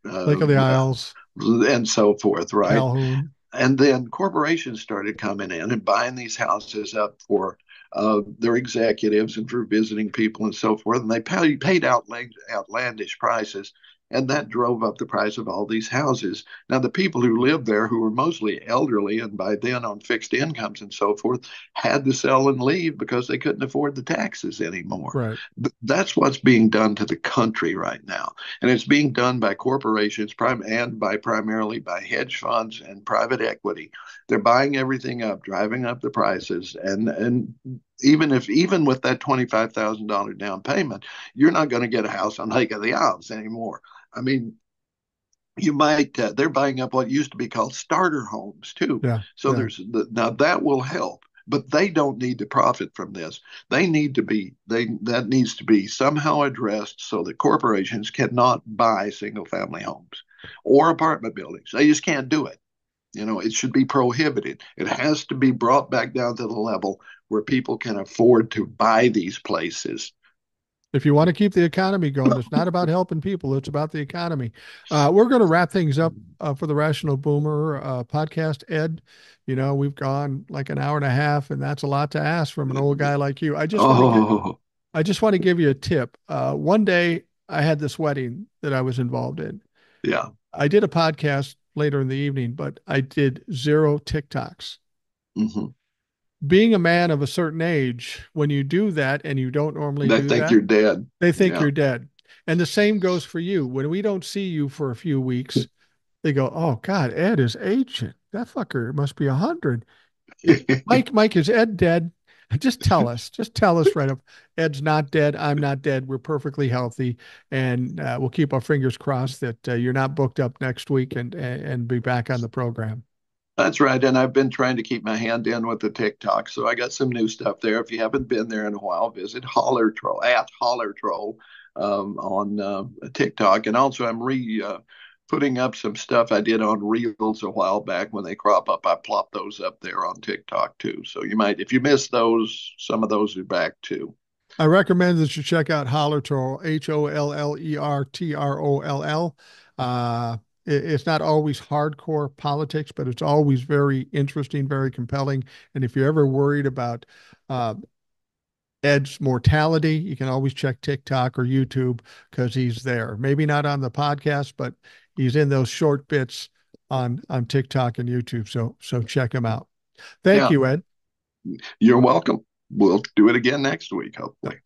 uh, of the Isles, and so forth, right? Calhoun. And then corporations started coming in and buying these houses up for their executives and for visiting people and so forth. And they paid outlandish prices. And that drove up the price of all these houses. Now, the people who lived there, who were mostly elderly and by then on fixed incomes and so forth, had to sell and leave because they couldn't afford the taxes anymore. Right. That's what's being done to the country right now. And it's being done by corporations and primarily by hedge funds and private equity. They're buying everything up, driving up the prices, and even with that $25,000 down payment, you're not going to get a house on Lake of the Isles anymore. I mean, you might they're buying up what used to be called starter homes too. Yeah. So Yeah. now that will help, but they don't need to profit from this. That needs to be somehow addressed so that corporations cannot buy single family homes or apartment buildings. They just can't do it. It should be prohibited. It has to be brought back down to the level where people can afford to buy these places. If you want to keep the economy going, it's not about helping people, it's about the economy. We're going to wrap things up for the Rational Boomer podcast. Ed, we've gone like an hour and a half, and that's a lot to ask from an old guy like you. Oh, I just want to give you a tip. One day I had this wedding that I was involved in. yeah. I did a podcast later in the evening, but I did zero TikToks. Hmm. Being a man of a certain age, when you do that and you don't normally They do think that, you're dead. they think Yeah. you're dead. And the same goes for you. When we don't see you for a few weeks, they go, "Oh God, Ed is ancient. That fucker must be 100. Mike, is Ed dead? Just tell us. Just tell us right up. Ed's not dead. I'm not dead. We're perfectly healthy, and we'll keep our fingers crossed that you're not booked up next week and be back on the program." That's right. And I've been trying to keep my hand in with the TikTok. So I got some new stuff there. If you haven't been there in a while, visit Holler Troll at Holler Troll on TikTok. And also, I'm putting up some stuff I did on Reels a while back. When they crop up, I plop those up there on TikTok too. So you might, if you miss those, some of those are back too. I recommend that you check out Holler Troll, HOLLERTROLL. It's not always hardcore politics, but it's always very interesting, very compelling. And if you're ever worried about uh, Ed's mortality, you can always check TikTok or YouTube because he's there. Maybe not on the podcast, but he's in those short bits on TikTok and YouTube. So check him out. Thank Yeah, you, Ed. you're welcome. We'll do it again next week, hopefully.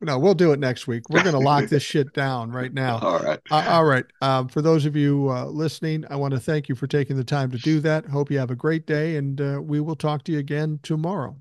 No, we'll do it next week. We're going to lock this shit down right now. All right. All right. For those of you listening, I want to thank you for taking the time to do that. Hope you have a great day, and we will talk to you again tomorrow.